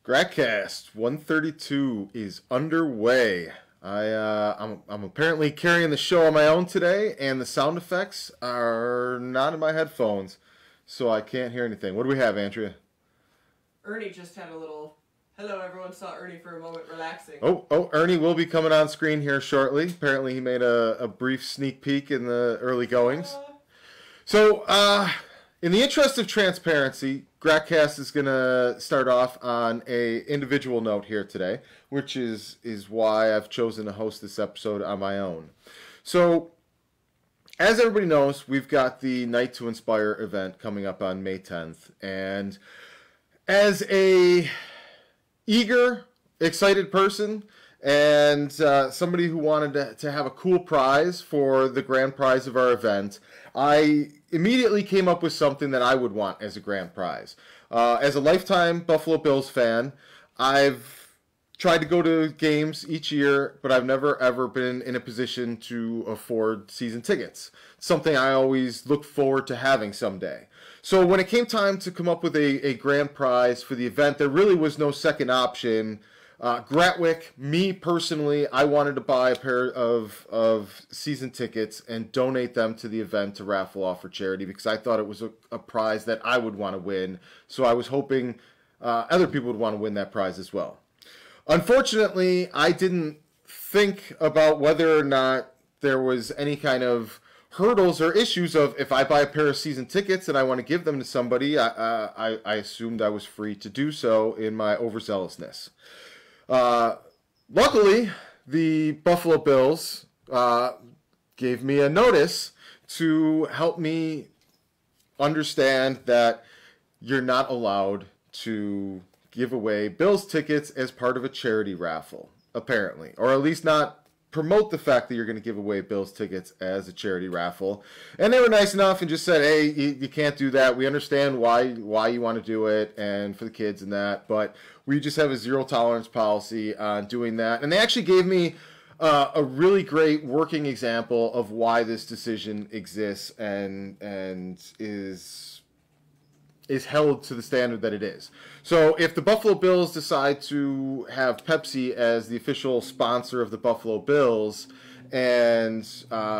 Gratcast 132 is underway. I'm apparently carrying the show on my own today, and the sound effects are not in my headphones, so I can't hear anything. What do we have, Andrea? Ernie just had a little... Hello, everyone saw Ernie for a moment relaxing. Oh, Ernie will be coming on screen here shortly. Apparently he made a brief sneak peek in the early goings. So, in the interest of transparency, Gratcast is going to start off on a individual note here today, which is why I've chosen to host this episode on my own. So, as everybody knows, we've got the Night to Inspire event coming up on May 10th, and as a eager, excited person, and somebody who wanted to have a cool prize for the grand prize of our event, I immediately came up with something that I would want as a grand prize. As a lifetime Buffalo Bills fan, I've tried to go to games each year, but I've never ever been in a position to afford season tickets. It's something I always look forward to having someday. So when it came time to come up with a grand prize for the event, there really was no second option. Gratwick, me personally, I wanted to buy a pair of season tickets and donate them to the event to raffle off for charity because I thought it was a prize that I would want to win. So I was hoping other people would want to win that prize as well. Unfortunately, I didn't think about whether or not there was any kind of hurdles or issues of if I buy a pair of season tickets and I want to give them to somebody, I assumed I was free to do so in my overzealousness. Luckily, the Buffalo Bills gave me a notice to help me understand that you're not allowed to give away Bills tickets as part of a charity raffle, apparently, or at least not promote the fact that you're going to give away Bills tickets as a charity raffle. And they were nice enough and just said, hey, you can't do that. We understand why you want to do it and for the kids and that, but we just have a zero tolerance policy on doing that. And they actually gave me a really great working example of why this decision exists and is held to the standard that it is. So if the Buffalo Bills decide to have Pepsi as the official sponsor of the Buffalo Bills and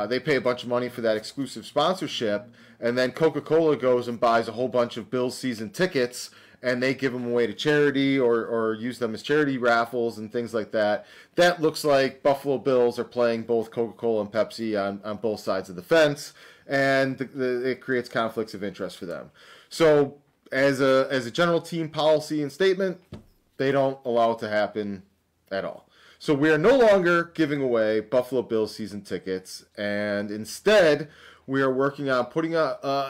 they pay a bunch of money for that exclusive sponsorship, and then Coca-Cola goes and buys a whole bunch of Bills season tickets and they give them away to charity or use them as charity raffles and things like that, that looks like Buffalo Bills are playing both Coca-Cola and Pepsi on both sides of the fence, and it creates conflicts of interest for them. So as a general team policy and statement, they don't allow it to happen at all. So we are no longer giving away Buffalo Bills season tickets, and instead we are working on putting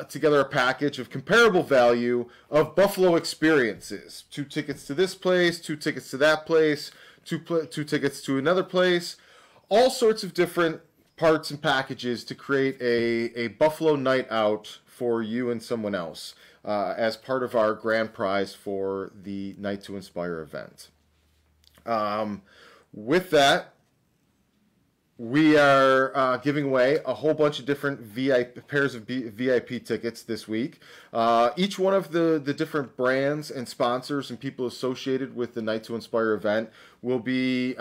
together a package of comparable value of Buffalo experiences. 2 tickets to this place, 2 tickets to that place, 2 tickets to another place, all sorts of different parts and packages to create a Buffalo night out for you and someone else as part of our grand prize for the Night to Inspire event. With that, we are giving away a whole bunch of different pairs of VIP tickets this week. Each one of the different brands and sponsors and people associated with the Night to Inspire event will be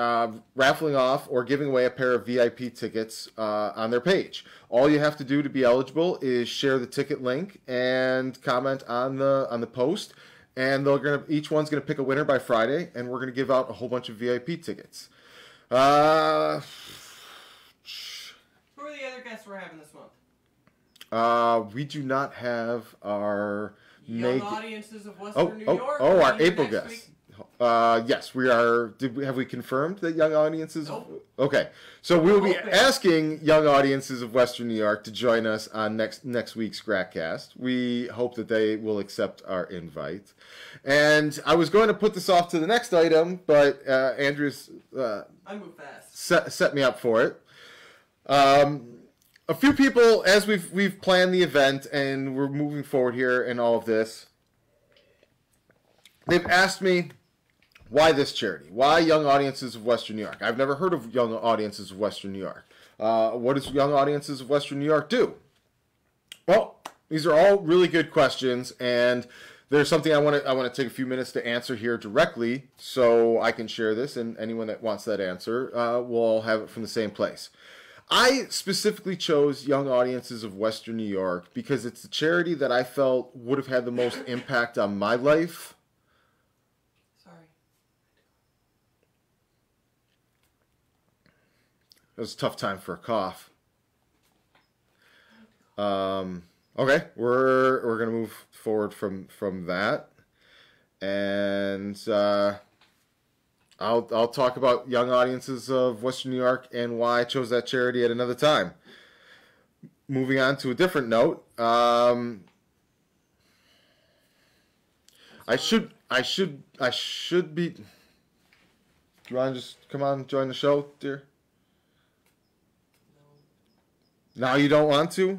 raffling off or giving away a pair of VIP tickets on their page. All you have to do to be eligible is share the ticket link and comment on the post, and each one's going to pick a winner by Friday, and we're going to give out a whole bunch of VIP tickets. Who are the other guests we're having this month? We do not have our young audiences of Western New York. Our April guests. Yes, we are. Have we confirmed that young audiences? Nope. Okay, so we will be asking young audiences of Western New York to join us on next week's Gratcast. We hope that they will accept our invite. And I was going to put this off to the next item, but Andrew's I move fast. Set me up for it. A few people, as we've planned the event and we're moving forward here in all of this, they've asked me, why this charity? Why Young Audiences of Western New York? I've never heard of Young Audiences of Western New York. What does Young Audiences of Western New York do? Well, these are all really good questions, and there's something I want to take a few minutes to answer here directly, so I can share this, and anyone that wants that answer will all have it from the same place. I specifically chose Young Audiences of Western New York because it's the charity that I felt would have had the most impact on my life. Sorry. It was a tough time for a cough. Okay, we're gonna move forward from that, and I'll talk about Young Audiences of Western New York and why I chose that charity at another time. Moving on to a different note, I should be. Do you want to just come on and join the show, dear? No. Now you don't want to?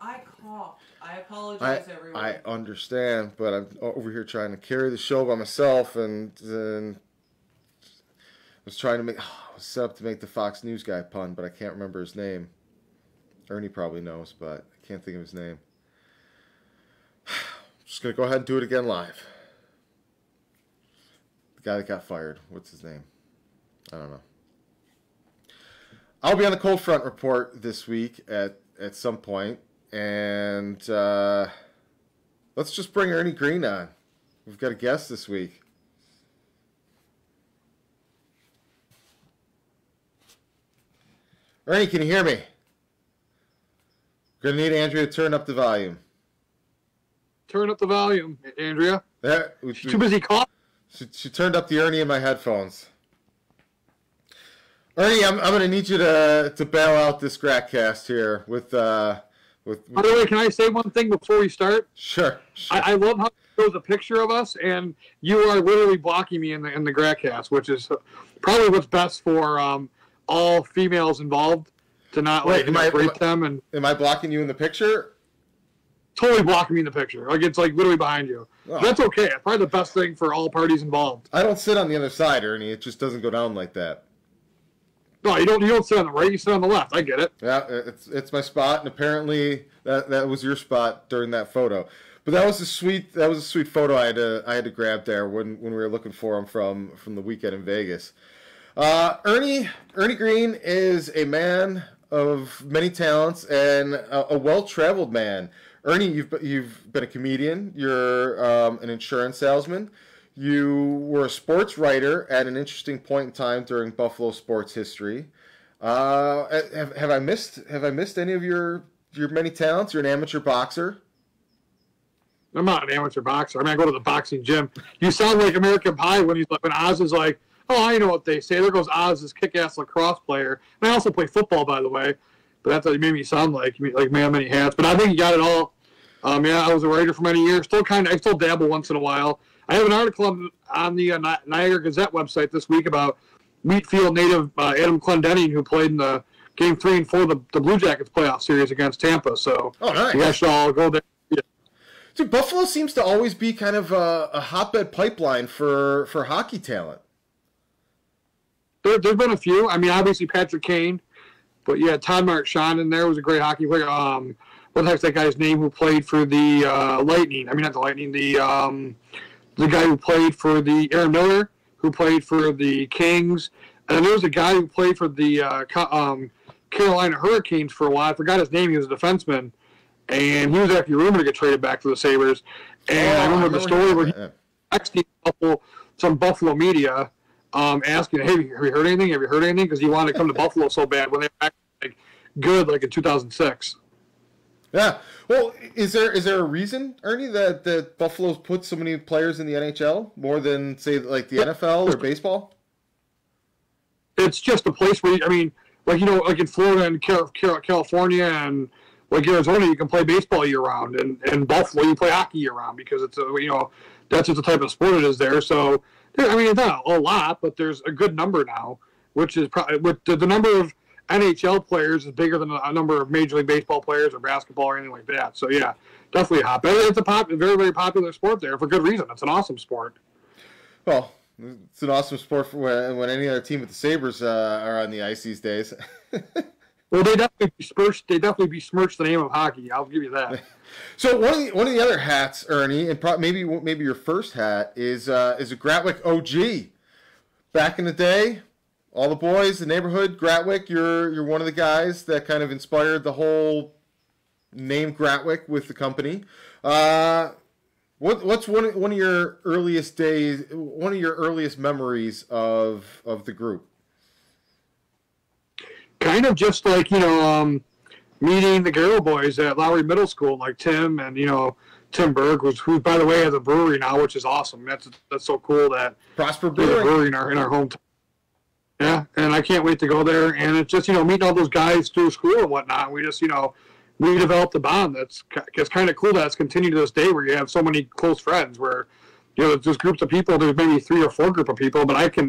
I coughed. I apologize, everyone. I understand, but I'm over here trying to carry the show by myself, and I was trying to make. I was set up to make the Fox News guy pun, but I can't remember his name. Ernie probably knows, but I can't think of his name. I'm just gonna go ahead and do it again live. The guy that got fired. What's his name? I don't know. I'll be on the Cold Front Report this week at some point, and let's just bring Ernie Green on. We've got a guest this week. Ernie, can you hear me? Gonna need Andrea to turn up the volume. Turn up the volume, Andrea. There, She's too busy coughing. She turned up the Ernie in my headphones. Ernie, I'm going to need you to bail out this Gratcast here with. By the way, can I say one thing before we start? Sure. I love how it shows a picture of us, and you are literally blocking me in the Gratcast, which is probably what's best for all females involved to not rape them. And am I blocking you in the picture? Totally blocking me in the picture. Like it's like literally behind you. Oh. That's okay. It's probably the best thing for all parties involved. I don't sit on the other side, Ernie. It just doesn't go down like that. No, you don't sit on the right. You sit on the left. I get it. Yeah, it's my spot, and apparently that was your spot during that photo. But that was a sweet photo I had to grab there when we were looking for him from the weekend in Vegas. Ernie Green is a man of many talents and a well-traveled man. Ernie, you've been a comedian. You're an insurance salesman. You were a sports writer at an interesting point in time during Buffalo sports history. Have I missed any of your many talents? You're an amateur boxer. I'm not an amateur boxer. I mean, I go to the boxing gym. You sound like American Pie when Oz is like, oh, I know what they say. There goes Oz, this kick-ass lacrosse player. And I also play football, by the way. But that's what you made me sound like man, many hats. But I think you got it all. Yeah, I was a writer for many years. I still dabble once in a while. I have an article on the Niagara Gazette website this week about Wheatfield native Adam Clendenning, who played in the Game 3 and 4 of the Blue Jackets playoff series against Tampa. So nice. You guys should all go there. Yeah. Dude, Buffalo seems to always be kind of a hotbed pipeline for hockey talent. There's been a few. I mean, obviously Patrick Kane, but yeah, Todd Marchand in there was a great hockey player. What the heck's that guy's name who played for the Lightning? I mean, not the Lightning. The guy who played for the Aaron Miller, who played for the Kings, and then there was a guy who played for the Carolina Hurricanes for a while. I forgot his name. He was a defenseman, and he was actually rumored to get traded back to the Sabres. And I remember the story where he texted some Buffalo media asking, "Hey, have you heard anything? Have you heard anything?" Because he wanted to come to Buffalo so bad when they were actually good, like in 2006. Yeah. Well, is there a reason, Ernie, that Buffalo's put so many players in the NHL more than, say, like the NFL or baseball? It's just a place where, like in Florida and California and like Arizona, you can play baseball year round, and in Buffalo you play hockey year round because it's that's just the type of sport it is there. So it's not a lot, but there's a good number now, which is probably with the number of NHL players is bigger than a number of Major League Baseball players or basketball or anything like that. So yeah, definitely hot. But it's a very, very popular sport there for good reason. It's an awesome sport. Well, it's an awesome sport for when any other team with the Sabres are on the ice these days. Well, they definitely besmirched. They definitely besmirched the name of hockey. I'll give you that. So one of the other hats, Ernie, and maybe your first hat is a Gratwick OG. Back in the day, all the boys, the neighborhood, Gratwick. You're one of the guys that kind of inspired the whole name Gratwick with the company. What's one of your earliest days? One of your earliest memories of the group? Kind of just like, meeting the Garrow boys at Lowry Middle School, like Tim and, Tim Berg, who, by the way, has a brewery now, which is awesome. That's so cool that Prosper there's a Brewing. brewery in our hometown. Yeah, and I can't wait to go there. And it's just, meeting all those guys through school and whatnot. We just, we developed a bond it's kind of cool that it's continued to this day where you have so many close friends where, there's groups of people, there's maybe 3 or 4 group of people, but I can,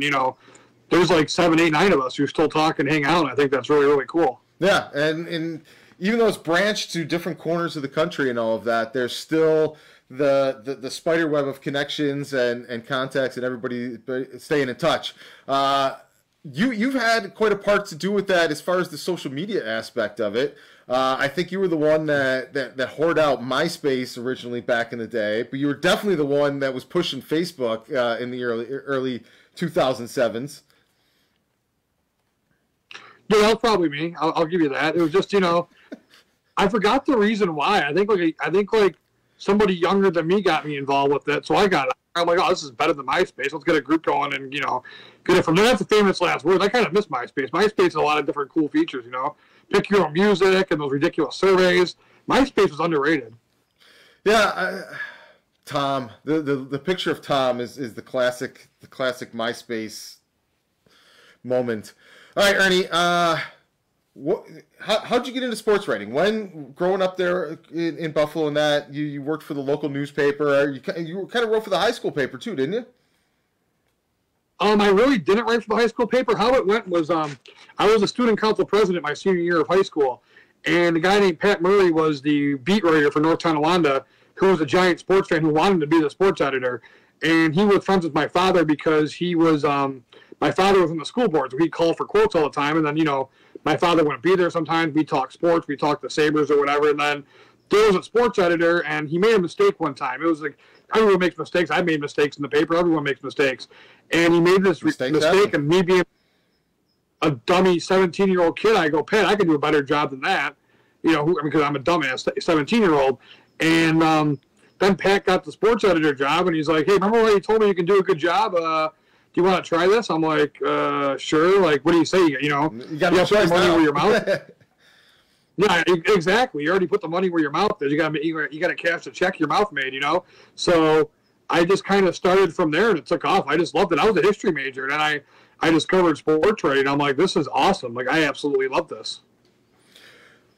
there's like 7, 8, 9 of us who still talk and hang out. And I think that's really, really cool. Yeah, and even though it's branched to different corners of the country and all of that, there's still the spider web of connections and contacts and everybody staying in touch. You've had quite a part to do with that as far as the social media aspect of it. I think you were the one that hoarded out MySpace originally back in the day, but you were definitely the one that was pushing Facebook in the early 2007s. Yeah, that was probably me. I'll give you that. It was just, I forgot the reason why. I think somebody younger than me got me involved with it, so I'm like, oh, this is better than MySpace. Let's get a group going and, get it from there. That's the famous last word. I kind of miss MySpace. MySpace has a lot of different cool features, Pick your own music and those ridiculous surveys. MySpace was underrated. Yeah, Tom. The picture of Tom is the classic MySpace moment. All right, Ernie. How'd you get into sports writing? When growing up there in Buffalo and that you worked for the local newspaper? You kind of wrote for the high school paper too, didn't you? I really didn't write for the high school paper. How it went was I was a student council president my senior year of high school, and a guy named Pat Murray was the beat writer for North Tonawanda, who was a giant sports fan who wanted to be the sports editor. And he was friends with my father because he was my father was on the school board, so he'd call for quotes all the time. And then, my father wouldn't be there sometimes. We'd talk sports. We'd talk the Sabres or whatever. And then there was a sports editor, and he made a mistake one time. It was like, everyone makes mistakes. I made mistakes in the paper. Everyone makes mistakes. And he made this mistake, and me being a dummy 17-year-old kid, I go, Pat, I can do a better job than that, because I'm a dumbass 17-year-old. And then Pat got the sports editor job, and he's like, hey, remember when you told me you can do a good job? Do you want to try this? I'm like, sure. Like, what do you say? You got to put money where your mouth. Yeah, exactly. You already put the money where your mouth is. You got to cash the check your mouth made. So I just kind of started from there, and it took off. I just loved it. I was a history major, and I discovered sports writing. I'm like, this is awesome. Like, I absolutely love this.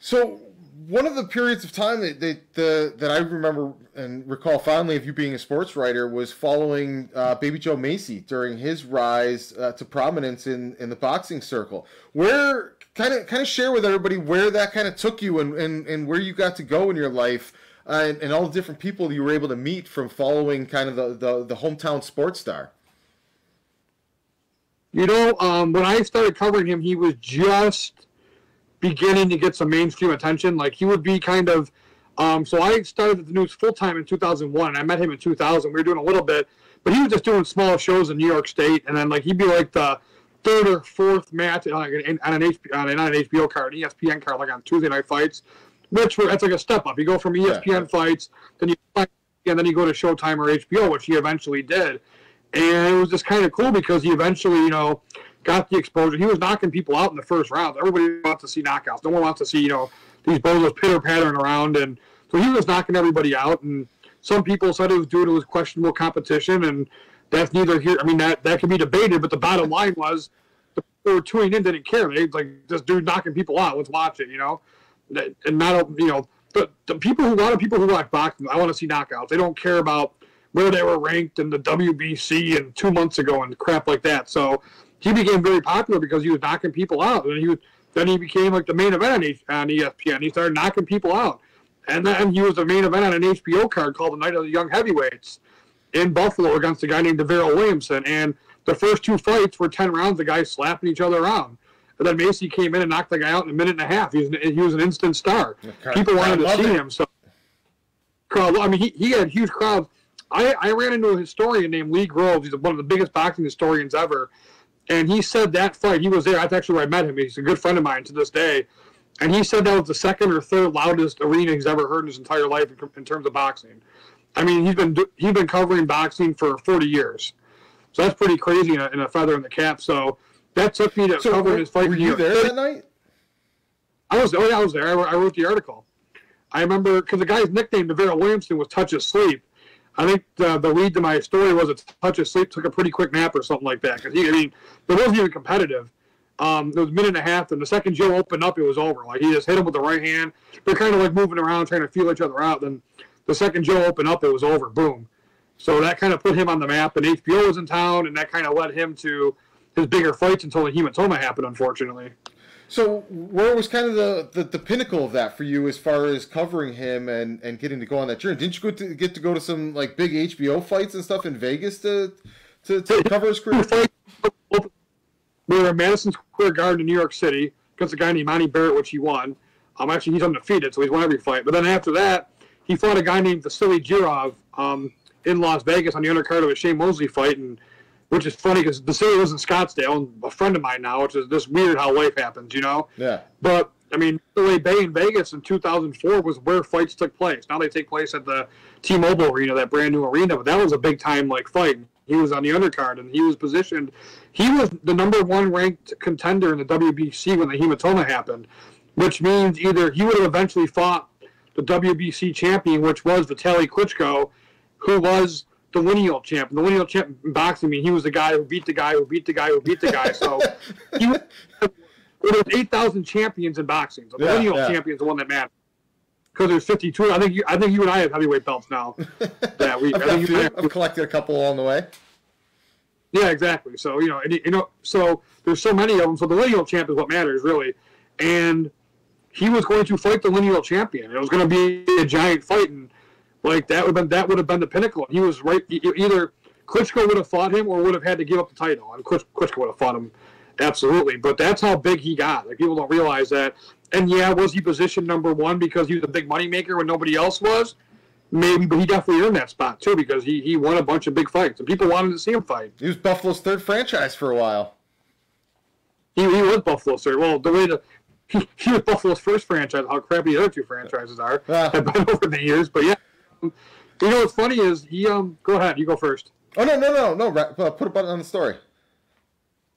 So one of the periods of time that I remember and recall fondly of you being a sports writer was following Baby Joe Macy during his rise to prominence in the boxing circle. Where kind of share with everybody where that kind of took you and where you got to go in your life and all the different people you were able to meet from following kind of the hometown sports star. When I started covering him, he was just beginning to get some mainstream attention. Like, he would be kind of so I started at the news full-time in 2001, and I met him in 2000. We were doing a little bit, but he was just doing small shows in New York State, and then, like, he'd be like the 3rd or 4th match on an HBO card, an ESPN card, like on Tuesday Night Fights, that's like a step up. You go from ESPN fights, then you go to Showtime or HBO, which he eventually did. And it was just kind of cool because he eventually, got the exposure. He was knocking people out in the first round. Everybody wants to see knockouts. No one wants to see, these bozos pitter-pattering around. And so he was knocking everybody out. And some people said it was due to his questionable competition. And that's neither here. I mean, that can be debated. But the bottom line was the people who were tuning in didn't care. They like, this dude knocking people out. Let's watch it, And not, the people who watch boxing, I want to see knockouts. They don't care about where they were ranked in the WBC and 2 months ago and crap like that. So he became very popular because he was knocking people out. And then he became like the main event on ESPN. He started knocking people out. And then he was the main event on an HBO card called the Night of the Young Heavyweights in Buffalo against a guy named DeVarrell Williamson. And the first 2 fights were 10 rounds, the guys slapping each other around. But then Macy came in and knocked the guy out in a minute and a half. He was an instant star. People wanted to see him. So, I mean, he had huge crowds. I ran into a historian named Lee Groves. He's one of the biggest boxing historians ever. And he said that fight, he was there. That's actually where I met him. He's a good friend of mine to this day. And he said that was the second or third loudest arena he's ever heard in his entire life in terms of boxing. I mean, he's been covering boxing for 40 years. So that's pretty crazy and a feather in the cap. So that took me to covering his fight. Were you there that night? I was there. I wrote the article. I remember, because the guy's nickname to Vera Williamson was Touch of Sleep. I think the lead to my story was a Touch of Sleep took a pretty quick nap or something like that. Because it wasn't even competitive. It was a minute and a half, and the second Joe opened up, it was over. Like, he just hit him with the right hand. They're kind of like moving around, trying to feel each other out. Then the second Joe opened up, it was over. Boom. So that kind of put him on the map, and HBO was in town, and that kind of led him to his bigger fights until the hematoma happened, unfortunately. So where was kind of the pinnacle of that for you as far as covering him and getting to go on that journey? Didn't you get to go to some like big HBO fights and stuff in Vegas to cover his career? We were at Madison Square Garden in New York City against a guy named Monty Barrett, which he won. Actually, he's undefeated, so he's won every fight. But then after that, he fought a guy named Vasily Girov in Las Vegas on the undercard of a Shane Mosley fight, which is funny because Vasily lives in Scottsdale, and a friend of mine now, which is just weird how life happens, you know? Yeah. But, I mean, LA Bay in Vegas in 2004 was where fights took place. Now they take place at the T-Mobile Arena, that brand new arena, but that was a big-time, like, fight. He was on the undercard, and he was positioned. He was the number one ranked contender in the WBC when the hematoma happened, which means either he would have eventually fought the WBC champion, which was Vitaly Klitschko, who was the lineal champ. The lineal champ in boxing, I mean, he was the guy who beat the guy who beat the guy who beat the guy. So he was 8,000 champions in boxing. So the lineal champion is the one that matters. Because there's 52. I think you and I have heavyweight belts now. I've collected a couple along the way. Yeah, exactly. So so there's so many of them. So the lineal champ is what matters, really. And he was going to fight the lineal champion. It was going to be a giant fight, and like that would have been the pinnacle. He was right. Either Klitschko would have fought him or would have had to give up the title, and Klitschko would have fought him. Absolutely. But that's how big he got. Like, people don't realize that. And yeah, was he positioned number one because he was a big moneymaker when nobody else was? Maybe, but he definitely earned that spot too because he won a bunch of big fights and people wanted to see him fight. He was Buffalo's third franchise for a while. He was Buffalo's third. Well, the way he was Buffalo's first franchise. How crappy the other two franchises are have been over the years. But yeah, you know what's funny is he. Go ahead, you go first. Oh no! Put a button on the story.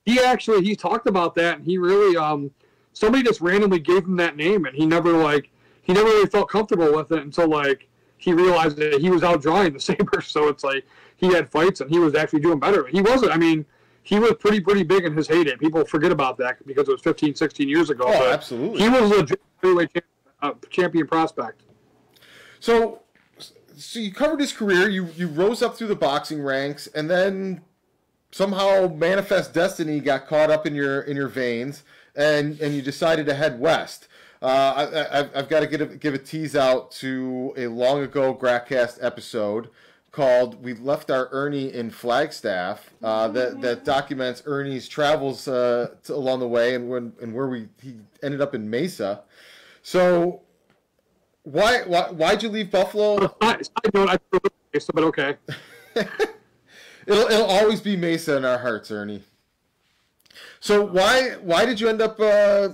He talked about that, and he really somebody just randomly gave him that name, and he never really felt comfortable with it until like he realized that he was outdrawing the Sabres. So it's like he had fights and he was actually doing better. He wasn't. I mean, he was pretty big in his heyday. People forget about that because it was 15, 16 years ago. Oh, absolutely. He was a legit heavyweight champion prospect. So you covered his career. You rose up through the boxing ranks, and then somehow Manifest Destiny got caught up in your veins, and you decided to head west. I've got to give a tease out to a long ago Gratcast episode called "We Left Our Ernie in Flagstaff," that documents Ernie's travels along the way and where he ended up in Mesa. So why'd you leave Buffalo? I don't. I prefer Mesa, but okay. It'll always be Mesa in our hearts, Ernie. So why did you end up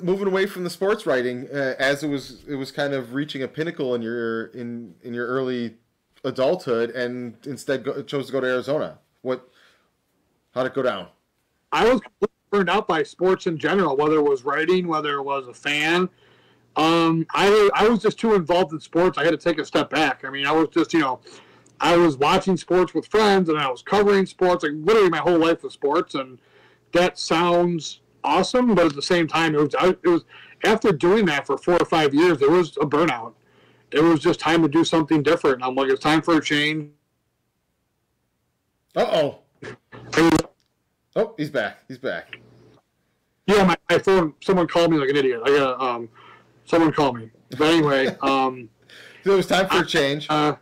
moving away from the sports writing as it was kind of reaching a pinnacle in your early adulthood, and instead chose to go to Arizona? How'd it go down? I was burned out by sports in general, whether it was writing, whether it was a fan. I was just too involved in sports. I had to take a step back. I mean, I was just I was watching sports with friends, and I was covering sports. Like, literally my whole life was sports, and that sounds awesome, but at the same time, it was after doing that for 4 or 5 years, there was a burnout. It was just time to do something different. And I'm like, it's time for a change. Oh, he's back. Yeah, my phone. Someone called me like an idiot. I got someone called me. But anyway, so it was time for a change. It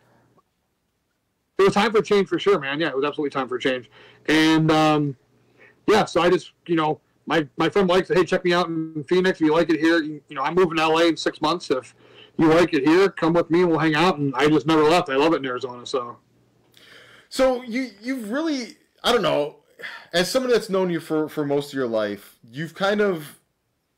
was time for a change for sure, man. Yeah, it was absolutely time for a change. And yeah, so I just my friend likes it. Hey, check me out in Phoenix. If you like it here, I'm moving to LA in 6 months. If you like it here, come with me and we'll hang out. And I just never left. I love it in Arizona. So you've really, I don't know, as someone that's known you for most of your life, you've kind of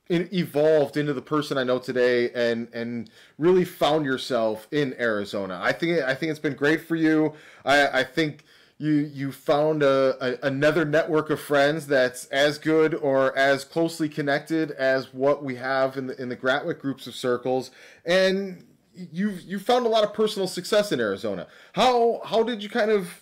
evolved into the person I know today, and really found yourself in Arizona. I think it's been great for you. I think you found another network of friends that's as good or as closely connected as what we have in the Gratwick groups of circles, and you found a lot of personal success in Arizona. How did you kind of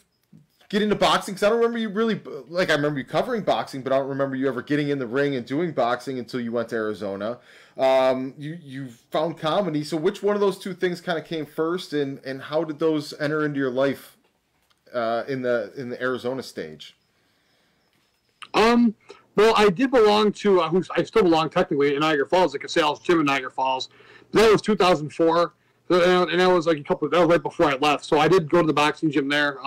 get into boxing? Because I don't remember you really, I remember you covering boxing, but I don't remember you ever getting in the ring and doing boxing until you went to Arizona. You found comedy. So which one of those two things kind of came first, and how did those enter into your life in the Arizona stage? Well, I did belong to, I still belong technically in Niagara Falls, like a sales gym in Niagara Falls. That was 2004, and that was that was right before I left. So I did go to the boxing gym there.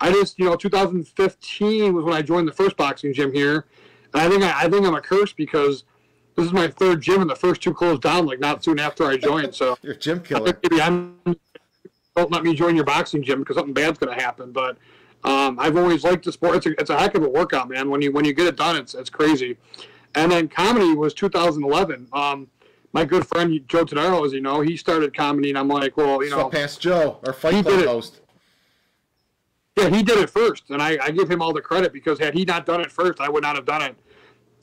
I just, 2015 was when I joined the first boxing gym here, and I think I'm a curse because this is my third gym, and the first two closed down not soon after I joined. So you're a gym killer. Maybe don't let me join your boxing gym because something bad's going to happen. But I've always liked the sport. It's a heck of a workout, man. When you get it done, it's crazy. And then comedy was 2011. My good friend Joe Todaro, as you know, he started comedy, and I'm like, well, Sweatpants Joe, our Fight Club host. Yeah, he did it first, and I give him all the credit because had he not done it first, I would not have done it.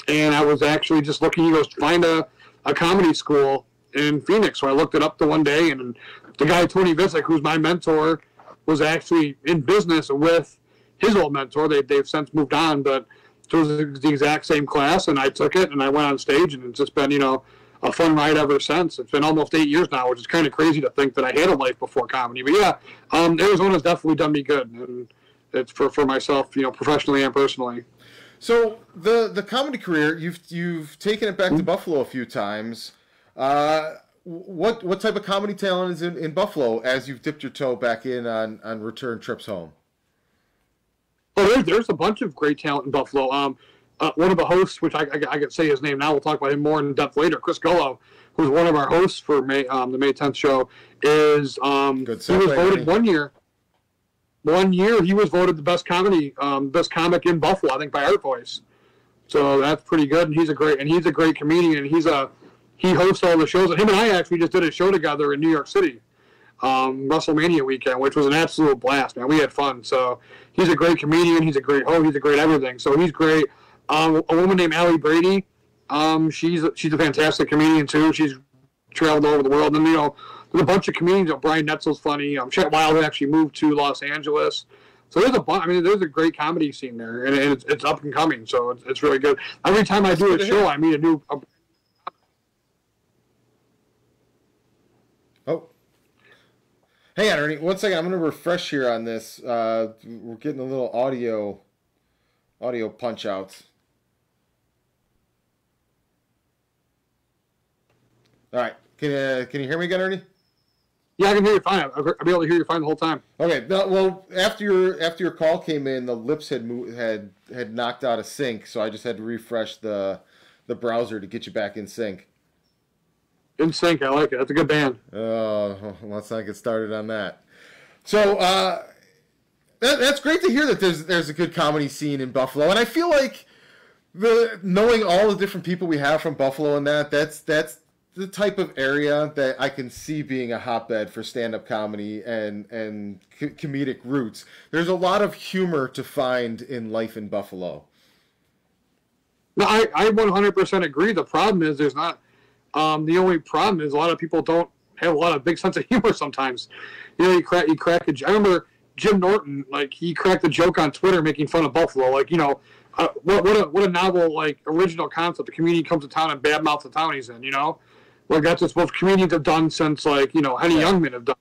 And I was actually just looking, he goes, find a comedy school in Phoenix. So I looked it up the one day, and the guy, Tony Visick, who's my mentor, was actually in business with his old mentor. They've since moved on, but it was the exact same class, and I took it, and I went on stage, and it's just been, a fun ride ever since. It's been almost 8 years now, which is kind of crazy to think that I had a life before comedy. But yeah, Arizona's definitely done me good, and it's for myself, professionally and personally. So the comedy career, you've taken it back to Buffalo a few times. What type of comedy talent is in Buffalo as you've dipped your toe back in on return trips home? Oh, there's a bunch of great talent in Buffalo. One of the hosts, which I could say his name now, we'll talk about him more in depth later, Chris Gullo, who's one of our hosts for the May 10th show, is he was voted one year. One year he was voted the best best comic in Buffalo, I think, by Art Voice. So that's pretty good, and he's a great comedian, and he hosts all the shows. Him and I actually just did a show together in New York City, WrestleMania weekend, which was an absolute blast, man. We had fun. So he's a great comedian, he's a great host, he's a great everything. So he's great. A woman named Allie Brady, she's a fantastic comedian too. She's traveled all over the world, and there's a bunch of comedians. Brian Netzel's funny. Chet Wild actually moved to Los Angeles, so there's a great comedy scene there, and it's up and coming. So it's really good. Every time I do a show, I meet a new. Oh, hang on, Ernie. 1 second. I'm going to refresh here on this. We're getting a little audio punch outs. All right. Can you hear me again, Ernie? Yeah, I can hear you fine. I'll be able to hear you fine the whole time. Okay. No, well, after your call came in, the lips had knocked out of sync, so I just had to refresh the browser to get you back in sync. In sync, I like it. That's a good band. Oh, let's not get started on that. So that's great to hear that there's a good comedy scene in Buffalo, and I feel like knowing all the different people we have from Buffalo and that's the type of area that I can see being a hotbed for stand-up comedy and comedic roots. There's a lot of humor to find in life in Buffalo. No, I 100% agree. The problem is there's not. The only problem is a lot of people don't have a lot of big sense of humor sometimes. You crack a. I remember Jim Norton, he cracked a joke on Twitter making fun of Buffalo. What a novel original concept. The comedian comes to town and badmouths the town he's in. That's just what comedians have done since Henny Youngman have done.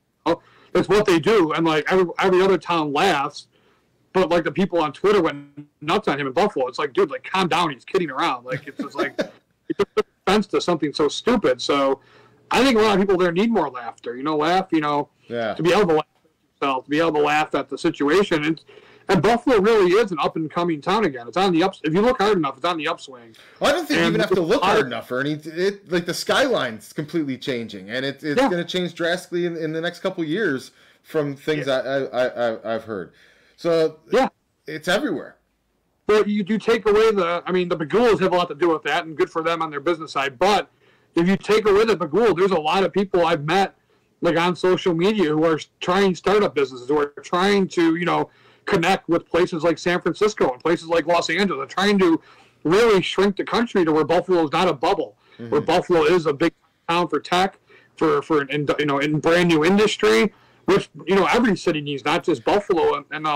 That's what they do, and every other town laughs, but the people on Twitter went nuts on him in Buffalo. It's dude, calm down. He's kidding around. It's just he took offense to something so stupid. So I think a lot of people there need more laughter. Laugh. To be able to laugh at yourself, to be able to laugh at the situation, and And Buffalo really is an up-and-coming town again. It's on the ups. If you look hard enough, it's on the upswing. I don't think you even have to look hard enough, Ernie. Like the skyline's completely changing, and it's going to change drastically in the next couple of years from things I've heard. So it's everywhere. Well, you do take away the Pagulas have a lot to do with that, and good for them on their business side. But if you take away the Pagula, there's a lot of people I've met, like on social media, who are trying startup businesses, who are trying to, connect with places like San Francisco and places like Los Angeles. They're trying to really shrink the country to where Buffalo is not a bubble, where Buffalo is a big town for tech, in brand new industry, which every city needs, not just Buffalo. And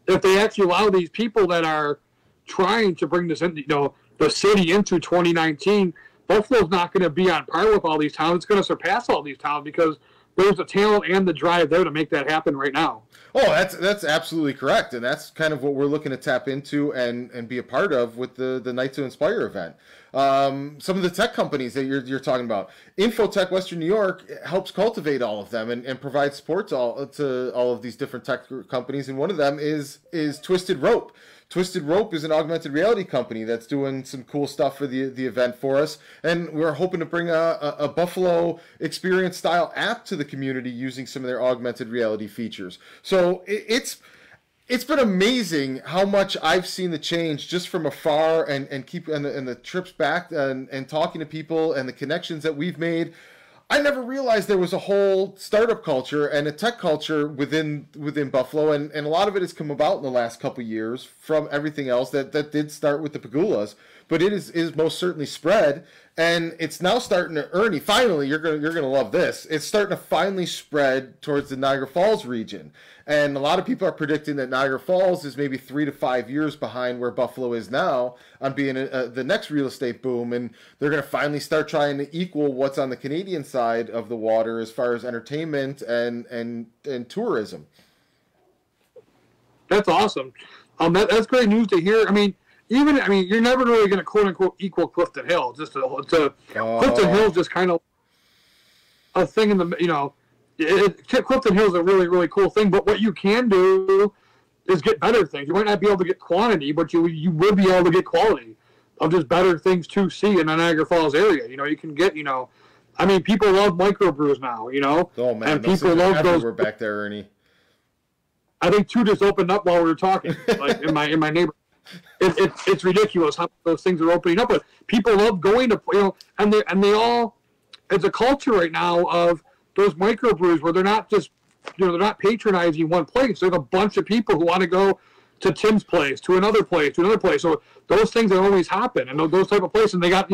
if they actually allow these people that are trying to bring this in, the city into 2019, Buffalo's not going to be on par with all these towns. It's going to surpass all these towns because there's the talent and the drive there to make that happen right now. Oh, that's absolutely correct, and that's kind of what we're looking to tap into and be a part of with the Night to Inspire event. Some of the tech companies that you're talking about, Infotech Western New York helps cultivate all of them and provide support to all of these different tech companies, and one of them is Twisted Rope. Twisted Rope is an augmented reality company that's doing some cool stuff for the event for us, and we're hoping to bring a Buffalo experience style app to the community using some of their augmented reality features. So it's been amazing how much I've seen the change just from afar and the trips back and talking to people and the connections that we've made. I never realized there was a whole startup culture and a tech culture within Buffalo, and a lot of it has come about in the last couple of years from everything else that did start with the Pagulas, but it is most certainly spread, and it's now starting to, Ernie, finally, you're gonna love this. It's starting to finally spread towards the Niagara Falls region, and a lot of people are predicting that Niagara Falls is maybe 3 to 5 years behind where Buffalo is now on being the next real estate boom, and they're going to finally start trying to equal what's on the Canadian side of the water as far as entertainment and tourism. That's awesome. That's great news to hear. You're never really going to quote unquote equal Clifton Hill. Clifton Hill is just kind of a thing in the Clifton Hill is a really, really cool thing, but what you can do is get better things. You might not be able to get quantity, but you will be able to get quality of just better things to see in the Niagara Falls area. You can get, people love microbrews now, Oh, man, and people love those. We're back there, Ernie. I think 2 just opened up while we were talking, like in my neighborhood. It's ridiculous how those things are opening up, but people love going to, and they all, it's a culture right now of those microbrews where they're not just, they're not patronizing one place. There's a bunch of people who want to go to Tim's place, to another place, to another place. So those things that always happen, and those type of places. And they got,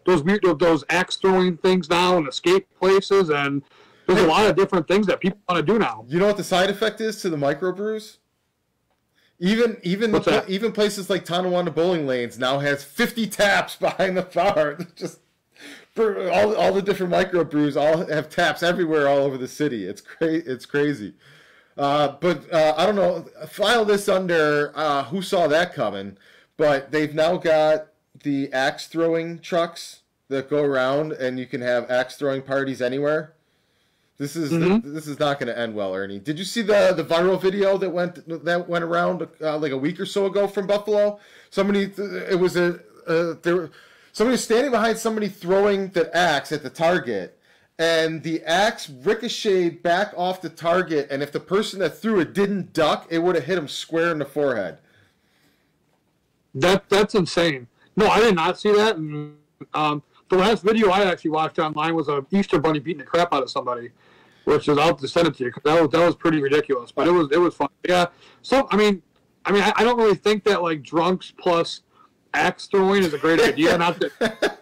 those weird, those axe throwing things now, and escape places, and there's a lot of different things that people want to do now. You know what the side effect is to the microbrews? Even places like Tonawanda Bowling Lanes now has 50 taps behind the bar. Just all the different microbrews all have taps everywhere all over the city. It's crazy. But I don't know. File this under who saw that coming. But they've now got the axe throwing trucks that go around, and you can have axe throwing parties anywhere. This is not going to end well, Ernie. Did you see the viral video that went around like a week or so ago from Buffalo? Somebody was standing behind somebody throwing the axe at the target, and the axe ricocheted back off the target, and if the person that threw it didn't duck, it would have hit him square in the forehead. That's insane. No, I did not see that. And, the last video I actually watched online was a Easter bunny beating the crap out of somebody, which is, I'll have to send it to you. That was pretty ridiculous, but it was fun. Yeah. So I don't really think that like drunks plus axe throwing is a great idea. Not that,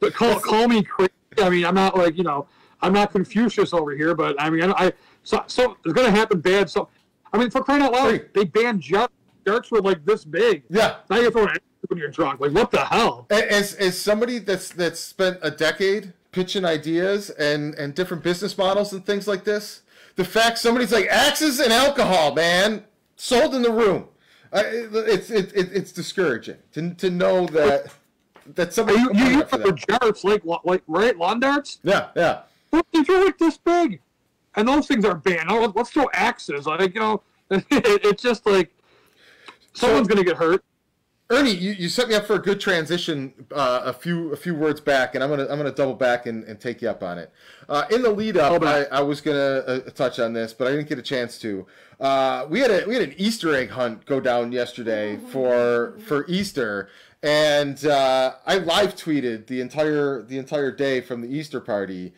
but call me crazy. I'm not like I'm not Confucius over here, but so it's gonna happen bad. So for crying out loud, they banned sharks. Sharks were like this big. Yeah. Now you're throwing when you're drunk. Like, what the hell? As somebody that's spent a decade pitching ideas and different business models and things like this, the fact somebody's like, axes and alcohol, man, sold in the room. It's discouraging to know that somebody you for darts like right, lawn darts. Yeah. What, they're like this big, and those things are banned. Let's throw axes. It's just like Someone's going to get hurt. Ernie, you set me up for a good transition a few words back, and I'm gonna double back and take you up on it. In the lead up, I was gonna touch on this, but I didn't get a chance to. We had an Easter egg hunt go down yesterday for Easter, and I live tweeted the entire day from the Easter party,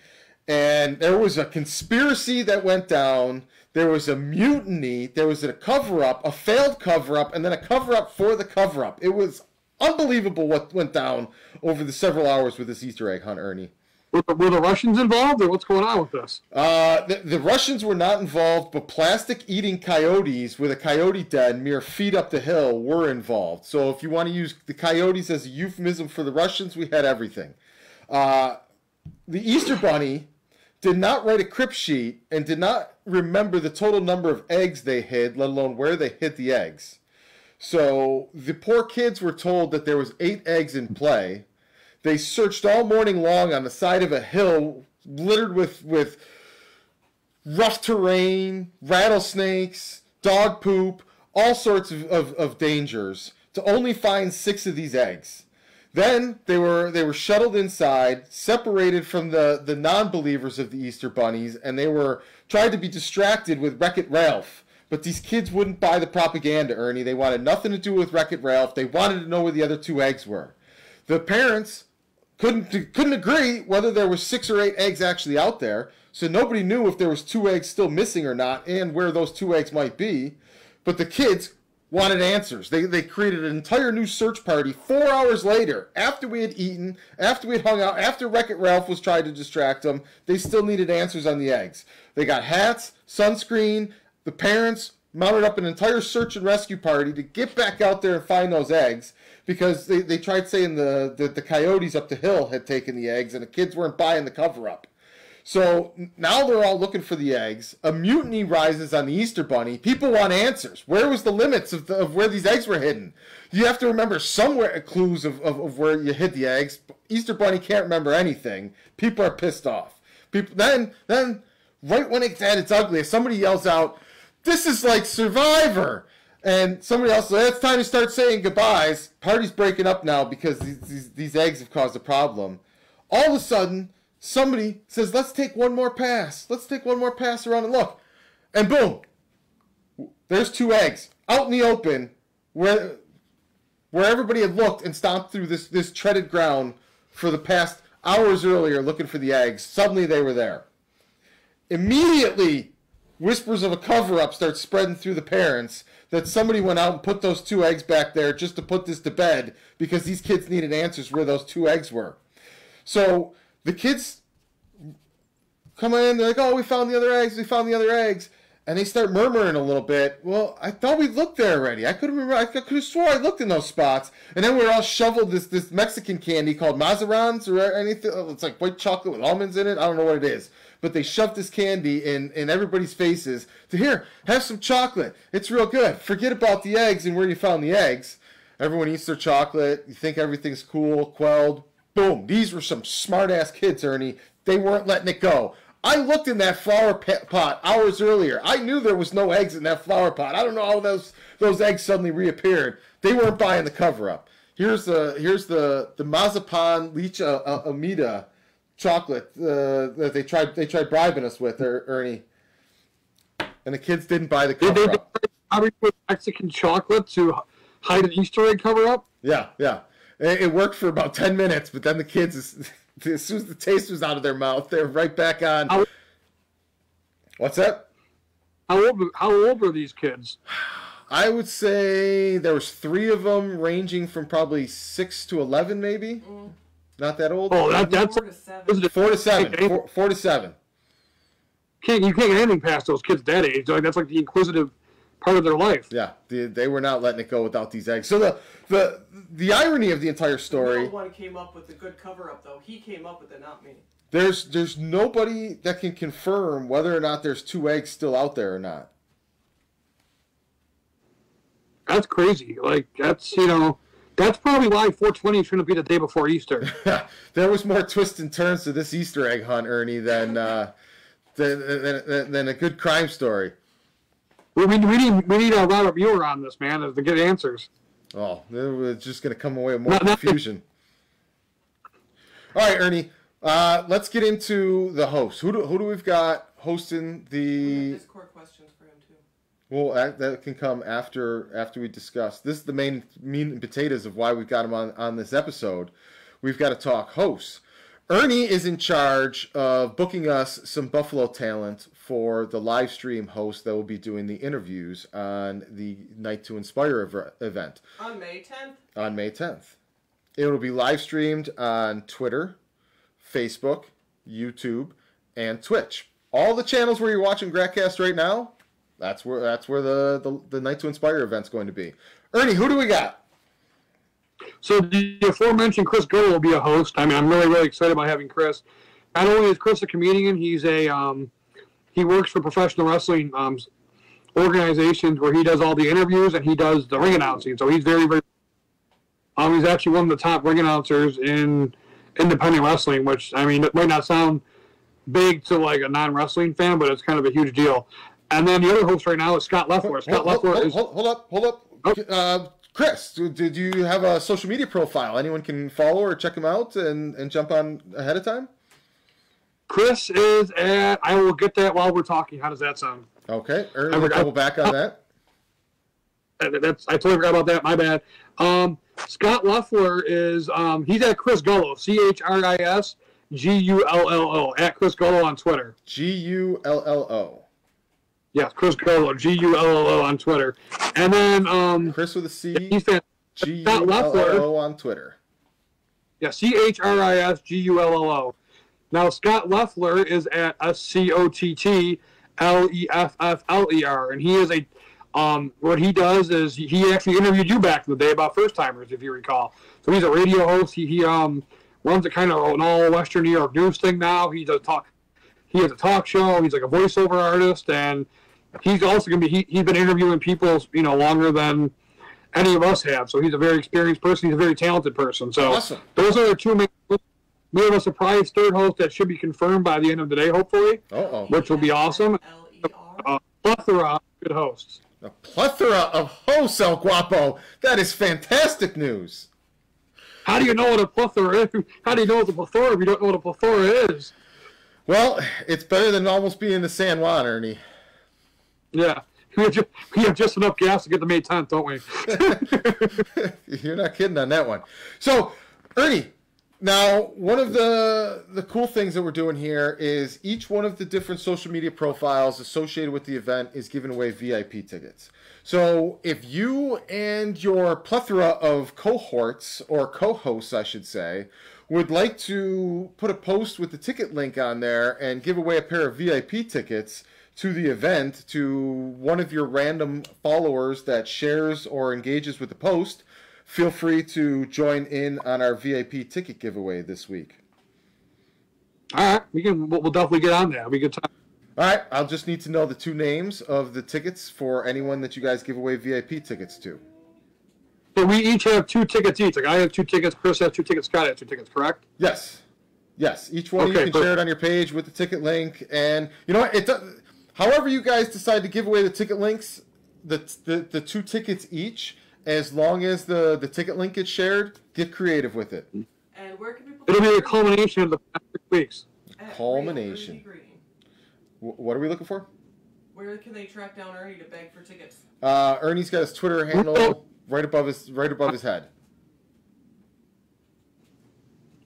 and there was a conspiracy that went down. There was a mutiny, there was a cover-up, a failed cover-up, and then a cover-up for the cover-up. It was unbelievable what went down over the several hours with this Easter egg hunt, Ernie. Were the Russians involved, or what's going on with this? The Russians were not involved, but plastic-eating coyotes with a coyote den mere feet up the hill were involved. So if you want to use the coyotes as a euphemism for the Russians, we had everything. The Easter Bunny did not write a crypt sheet and did not remember the total number of eggs they hid, let alone where they hid the eggs. So the poor kids were told that there was 8 eggs in play. They searched all morning long on the side of a hill littered with rough terrain, rattlesnakes, dog poop, all sorts of dangers to only find 6 of these eggs. Then they were shuttled inside, separated from the non-believers of the Easter bunnies, and they were tried to be distracted with Wreck-It Ralph. But these kids wouldn't buy the propaganda, Ernie. They wanted nothing to do with Wreck-It Ralph. They wanted to know where the other 2 eggs were. The parents couldn't agree whether there were 6 or 8 eggs actually out there, so nobody knew if there was 2 eggs still missing or not, and where those 2 eggs might be. But the kids wanted answers. They created an entire new search party 4 hours later, after we had eaten, after we had hung out, after Wreck-It Ralph was trying to distract them. They still needed answers on the eggs. They got hats, sunscreen. The parents mounted up an entire search and rescue party to get back out there and find those eggs, because they tried saying the coyotes up the hill had taken the eggs and the kids weren't buying the cover-up. So now they're all looking for the eggs. A mutiny rises on the Easter Bunny. People want answers. Where was the limits of where these eggs were hidden? You have to remember somewhere clues of where you hid the eggs. Easter Bunny can't remember anything. People are pissed off. People then right when it's at its ugliest, somebody yells out, "This is like Survivor!" And somebody else says, "It's time to start saying goodbyes. Party's breaking up now because these eggs have caused a problem." All of a sudden, somebody says, "Let's take one more pass. Let's take one more pass around and look." And boom, there's 2 eggs out in the open where everybody had looked and stomped through this treaded ground for the past hours earlier looking for the eggs. Suddenly they were there. Immediately, whispers of a cover-up start spreading through the parents that somebody went out and put those 2 eggs back there just to put this to bed because these kids needed answers where those 2 eggs were. So the kids come in, they're like, "Oh, we found the other eggs, we found the other eggs." And they start murmuring a little bit. "Well, I thought we looked there already. I could have swore I looked in those spots." And then we're all shoveled this Mexican candy called Mazarans or anything. It's like white chocolate with almonds in it. I don't know what it is. But they shoved this candy in everybody's faces to, "Here, have some chocolate. It's real good. Forget about the eggs and where you found the eggs." Everyone eats their chocolate. You think everything's cool, quelled. Boom. These were some smart-ass kids, Ernie. They weren't letting it go. I looked in that flower pot hours earlier. I knew there was no eggs in that flower pot. I don't know how those eggs suddenly reappeared. They weren't buying the cover-up. Here's the Mazapan Leche Amida chocolate that they tried bribing us with, Ernie. And the kids didn't buy the cover-up. Did they put Mexican chocolate to hide an Easter egg cover-up? Yeah. It worked for about 10 minutes, but then the kids, as soon as the taste was out of their mouth, they're right back on. What's that? How old were these kids? I would say there was 3 of them, ranging from probably 6 to 11, maybe. Not that old. Oh, that's 4 to 7. 4 to 7. 4 to 7. You can't get anything past those kids that age. Like, that's like the inquisitive part of their life. Yeah, they were not letting it go without these eggs. So the irony of the entire story. No one came up with the good cover-up, though. He came up with it, not me. There's nobody that can confirm whether or not there's 2 eggs still out there or not. That's crazy. Like, that's probably why 420 shouldn't be the day before Easter. There was more twists and turns to this Easter egg hunt, Ernie, than a good crime story. We need Robert Mueller on this, man, to get answers. Oh, it's just going to come away with more confusion. All right, Ernie, let's get into the host. Who do we've got hosting the... Discord questions for him, too. Well, that can come after we discuss. This is the main meat and potatoes of why we've got him on this episode. We've got to talk hosts. Ernie is in charge of booking us some Buffalo talent for the live stream host that will be doing the interviews on the Night to Inspire event. On May 10th. On May 10th. It will be live streamed on Twitter, Facebook, YouTube, and Twitch. All the channels where you're watching Gratcast right now, that's where the Night to Inspire event's going to be. Ernie, who do we got? So the aforementioned Chris Goodall will be a host. I mean, I'm really, really excited about having Chris. Not only is Chris a comedian, he's he works for professional wrestling organizations where he does all the interviews and he does the ring announcing. So he's very, very. He's actually one of the top ring announcers in independent wrestling, which I mean, it might not sound big to like a non-wrestling fan, but it's kind of a huge deal. And then the other host right now is Scott Leffler. Hold up. Oh. Chris, did you have a social media profile? Anyone can follow or check him out and jump on ahead of time? Chris is at... I will get that while we're talking. How does that sound? Okay. Ernie, we'll double back on that. I totally forgot about that. My bad. Scott Leffler is... he's at Chris Gullo. CHRISGULLO. At Chris Gullo on Twitter. GULLO. Yes, Chris Gullo. GULLO on Twitter. And then... Chris with a C. He's GULLO on Twitter. Yeah, CHRISGULLO. Now, Scott Leffler is at SCOTTLEFFLER, and he is a what he does is he actually interviewed you back in the day about first timers, if you recall. So he's a radio host. He runs a kind of an all Western New York news thing now. He has a talk show. He's like a voiceover artist, and he's also gonna be he's been interviewing people longer than any of us have. So he's a very experienced person. He's a very talented person. So awesome. Those are the two main. We have a surprise third host that should be confirmed by the end of the day, hopefully, which will be awesome. A plethora of good hosts. A plethora of hosts, El Guapo. That is fantastic news. How do you know what a plethora is? How do you know what a plethora if you don't know what a plethora is? Well, it's better than almost being the San Juan, Ernie. Yeah. We have just enough gas to get to May 10th, don't we? You're not kidding on that one. So, Ernie, now, one of the cool things that we're doing here is each one of the different social media profiles associated with the event is giving away VIP tickets. So if you and your plethora of cohorts, or co-hosts, I should say, would like to put a post with the ticket link on there and give away a pair of VIP tickets to the event to one of your random followers that shares or engages with the post, feel free to join in on our VIP ticket giveaway this week. All right, we'll definitely get on that. It'll be a good time. All right, I'll just need to know the two names of the tickets for anyone that you guys give away VIP tickets to. So we each have 2 tickets each. Like I have 2 tickets, Chris has 2 tickets, Scott has 2 tickets, correct? Yes. Each one of you can share it on your page with the ticket link, and you know what? However you guys decide to give away the ticket links, the 2 tickets each. As long as the ticket link gets shared, get creative with it. And where can people... It'll be a culmination of the past 6 weeks. Culmination. What are we looking for? Where can they track down Ernie to beg for tickets? Ernie's got his Twitter handle right above his head.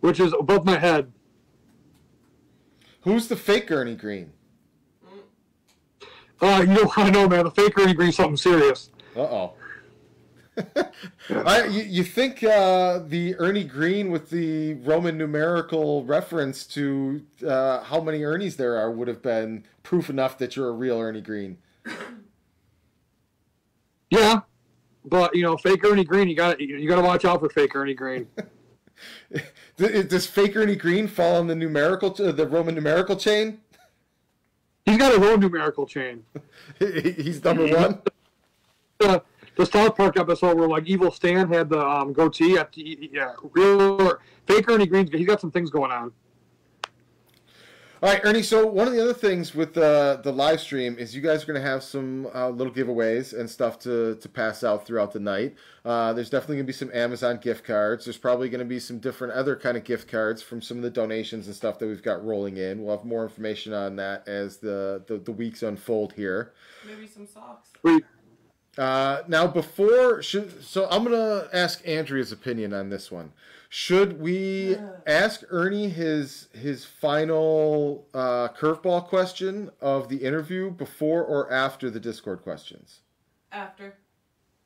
Which is above my head. Who's the fake Ernie Green? You don't want to know, man. The fake Ernie Green's something serious. Uh-oh. You think the Ernie Green with the Roman numerical reference to how many Ernies there are would have been proof enough that you're a real Ernie Green? Yeah, but fake Ernie Green, you gotta watch out for fake Ernie Green. Does fake Ernie Green fall on the Roman numerical chain? He's got his own numerical chain. He's number one. The South Park episode where like Evil Stan had the goatee. Real fake Ernie Green. He's got some things going on. All right, Ernie. So one of the other things with the live stream is you guys are going to have some little giveaways and stuff to pass out throughout the night. There's definitely going to be some Amazon gift cards. There's probably going to be some different other kind of gift cards from some of the donations and stuff that we've got rolling in. We'll have more information on that as the weeks unfold here. Maybe some socks. Sweet. Now, so I'm going to ask Andrea's opinion on this one. Should we ask Ernie his final curveball question of the interview before or after the Discord questions? After.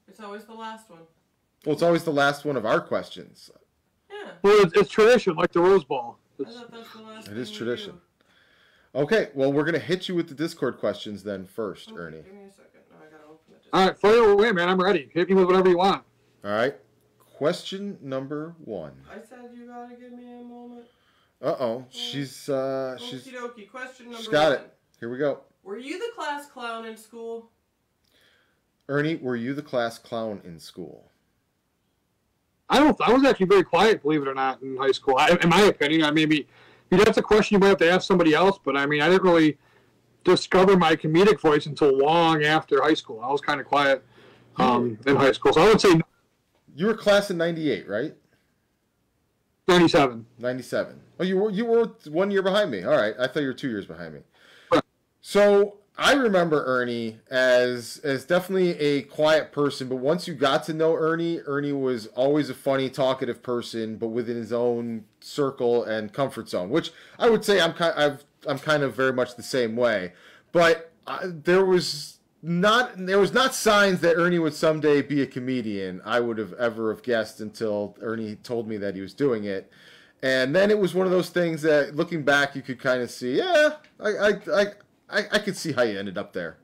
It's always the last one. Well, it's always the last one of our questions. Yeah. Well, it's tradition, like the Rose Bowl. I thought that's the last It is thing we tradition. do. Okay, well, we're going to hit you with the Discord questions then first, Okay, Ernie. give me a second. No, I gotta open it. All right, fire away, man. I'm ready. Hit me with whatever you want. All right. Question number 1. I said you gotta give me a moment. Uh-oh. She's Okie dokie. Question number she's got 1. it. Here we go. Were you the class clown in school? Ernie, were you the class clown in school? I was actually very quiet, believe it or not, in high school. In my opinion, that's a question you might have to ask somebody else. But I didn't really discover my comedic voice until long after high school. I was kind of quiet in high school, so I would say You were class in 98, right? 97. 97. Oh, you were 1 year behind me. All right. I thought you were 2 years behind me. Right. So I remember Ernie as definitely a quiet person, but once you got to know Ernie was always a funny, talkative person, but within his own circle and comfort zone, which I would say I'm kind of very much the same way. But there was not signs that Ernie would someday be a comedian. I would have ever guessed until Ernie told me that he was doing it. And then it was one of those things that, looking back, you could kind of see, yeah, I could see how you ended up there.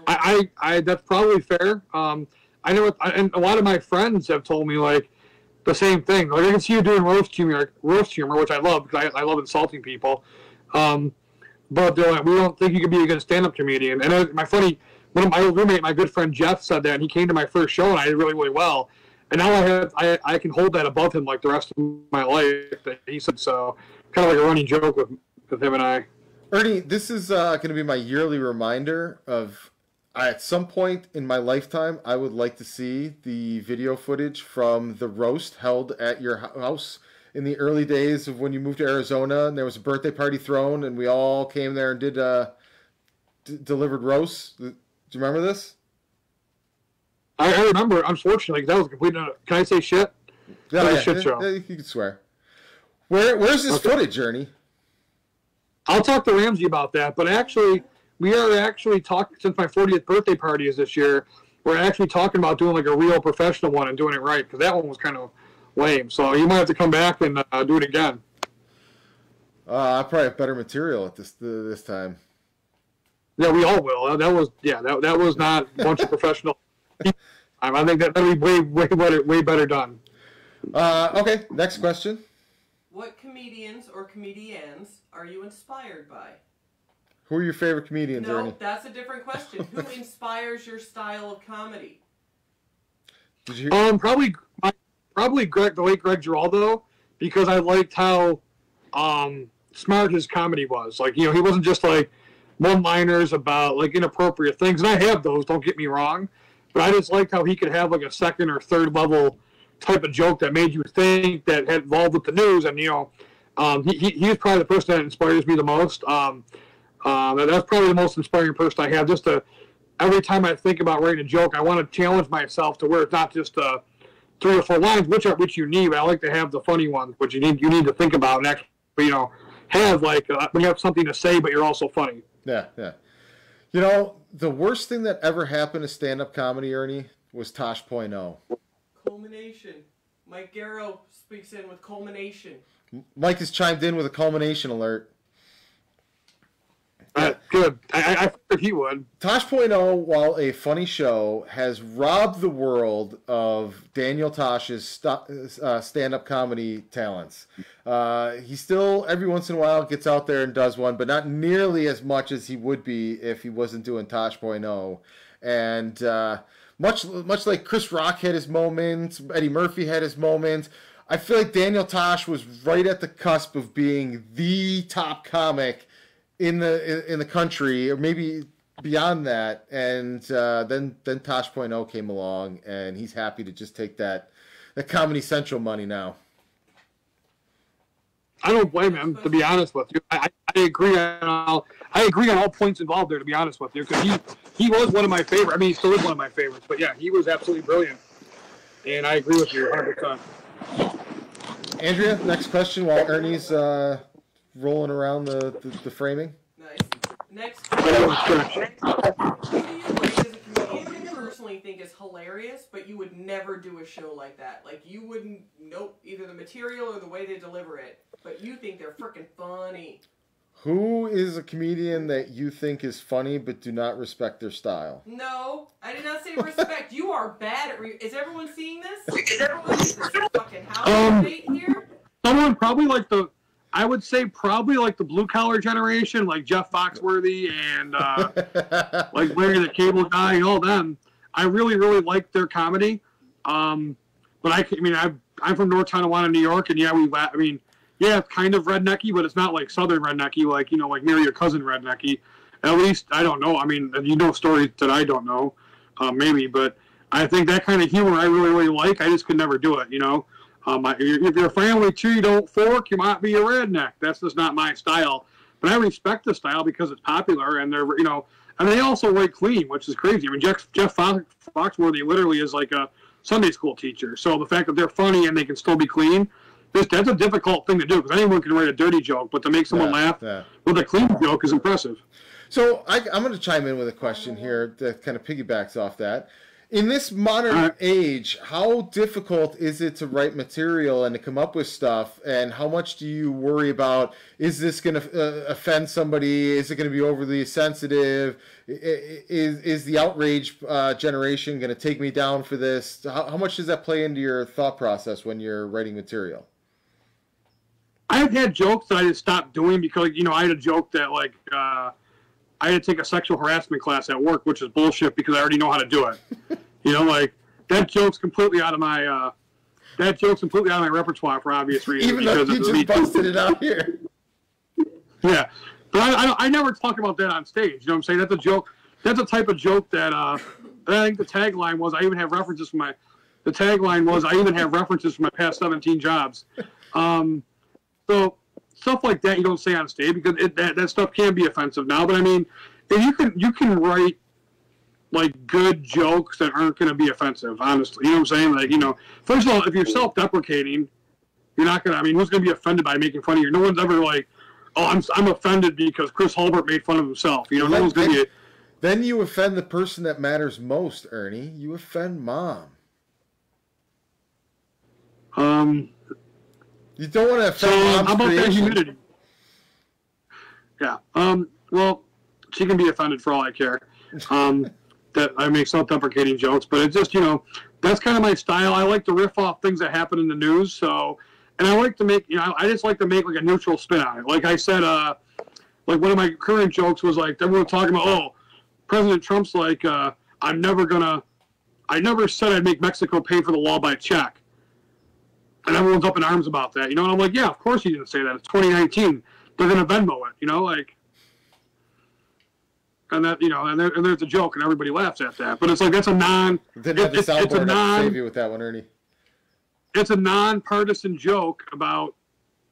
I that's probably fair. I know, and a lot of my friends have told me like the same thing. Like I can see you doing roast humor, which I love because I love insulting people. But they're like, we don't think you could be a good stand-up comedian. And one of my old roommate, my good friend Jeff, said that, and he came to my first show, and I did really, really well. And now I can hold that above him like the rest of my life. That he said so, kind of like a running joke with him and I. Ernie, this is going to be my yearly reminder of, at some point in my lifetime, I would like to see the video footage from the roast held at your house in the early days of when you moved to Arizona, and there was a birthday party thrown, and we all came there and did delivered roasts. Do you remember this? I remember, unfortunately, 'cause that was a complete. Can I say shit? Yeah, That was a shit show. You can swear. Where's this footage, Ernie? I'll talk to Ramsey about that. But actually, we are actually talking, since my 40th birthday party is this year, we're actually talking about doing like a real professional one and doing it right, because that one was kind of lame. So you might have to come back and do it again. I probably have better material at this time. Yeah, we all will. That was not a bunch of professional. I think that'd be way better done. Okay, next question. What comedians or comedians are you inspired by? Who are your favorite comedians, Ernie? No, that's a different question. Who inspires your style of comedy? Did you? Probably the late Greg Giraldo, because I liked how smart his comedy was. Like, he wasn't just like one-liners about like inappropriate things, and I have those. Don't get me wrong, but I just liked how he could have like a second or third level type of joke that made you think, that had involved with the news, and he was probably the person that inspires me the most. That's probably the most inspiring person I have. Every time I think about writing a joke, I want to challenge myself to where it's not just 3 or 4 lines, which you need. But I like to have the funny ones, which you need to think about and actually, have like when you have something to say, but you're also funny. Yeah. The worst thing that ever happened to stand-up comedy, Ernie, was Tosh.0. Culmination. Mike Garrow speaks in with culmination. Mike has chimed in with a culmination alert. Good. I figured he would. Tosh.0, while a funny show, has robbed the world of Daniel Tosh's stand-up comedy talents. He still, every once in a while, gets out there and does one, but not nearly as much as he would be if he wasn't doing Tosh.0. And much like Chris Rock had his moments, Eddie Murphy had his moments, I feel like Daniel Tosh was right at the cusp of being the top comic in the country, or maybe beyond that. And then Tosh.0 came along, and he's happy to just take that Comedy Central money now. I don't blame him, to be honest with you. I agree on all points involved there, to be honest with you, because he was one of my favorites. I mean, he still is one of my favorites. But yeah, he was absolutely brilliant, and I agree with you 100%. Andrea, next question while Ernie's rolling around the framing. Nice. Next question. Who do you like as a comedian you personally think is hilarious, but you would never do a show like that? Like, you wouldn't, either the material or the way they deliver it, but you think they're freaking funny. Who is a comedian that you think is funny but do not respect their style? No, I did not say respect. You are bad at is everyone seeing this? Is everyone seeing this fucking house debate here? Someone probably I would say probably like the blue collar generation, like Jeff Foxworthy and like Larry the Cable Guy and all them. I really, really like their comedy. But I'm from North Tonawanda, New York, and yeah, it's kind of rednecky, but it's not like Southern rednecky, like Marry Your Cousin rednecky. At least, I don't know. I mean, stories that I don't know, maybe, but I think that kind of humor I really, really like. I just could never do it, If you're a family tree don't fork, you might be a redneck. That's just not my style. But I respect the style because it's popular, and they're, and they also write clean, which is crazy. I mean, Jeff Foxworthy literally is like a Sunday school teacher. So the fact that they're funny and they can still be clean, that's a difficult thing to do, because anyone can write a dirty joke, but to make someone laugh with a clean joke is impressive. So I'm going to chime in with a question here that kind of piggybacks off that. In this modern age, how difficult is it to write material and to come up with stuff? And how much do you worry about, is this going to offend somebody? Is it going to be overly sensitive? Is the outrage generation going to take me down for this? How much does that play into your thought process when you're writing material? I've had jokes that I just stopped doing because, I had a joke that, I had to take a sexual harassment class at work, which is bullshit because I already know how to do it. That joke's completely out of my repertoire for obvious reasons. Even though you just busted it out here. Yeah. But I never talk about that on stage. You know what I'm saying? That's a joke. That's a type of joke that I think the tagline was, I even have references from my past 17 jobs. So stuff like that you don't say on stage because that stuff can be offensive now. But I mean, if you can write good jokes that aren't going to be offensive, honestly. You know what I'm saying? First of all, if you're self-deprecating, you're not going to. I mean, who's going to be offended by making fun of you? No one's ever I'm offended because Chris Hulbert made fun of himself. No one's going to be. Then you offend the person that matters most, Ernie. You offend Mom. You don't want to offend Mom's how about creation. that humidity? Yeah. Well, she can be offended for all I care. That I make self-deprecating jokes, but it's just, that's kind of my style. I like to riff off things that happen in the news. So, and I like to make, I just like to make a neutral spin on it. Like I said, one of my current jokes was everyone talking about, President Trump's I never said I'd make Mexico pay for the wall by check. And everyone's up in arms about that, And I'm like, yeah, of course you didn't say that. It's 2019. They're going to Venmo it, And that, and there's a joke, and everybody laughs at that. But it's that's a non. Didn't have the soundboard to save you with that one, Ernie. It's a non-partisan joke about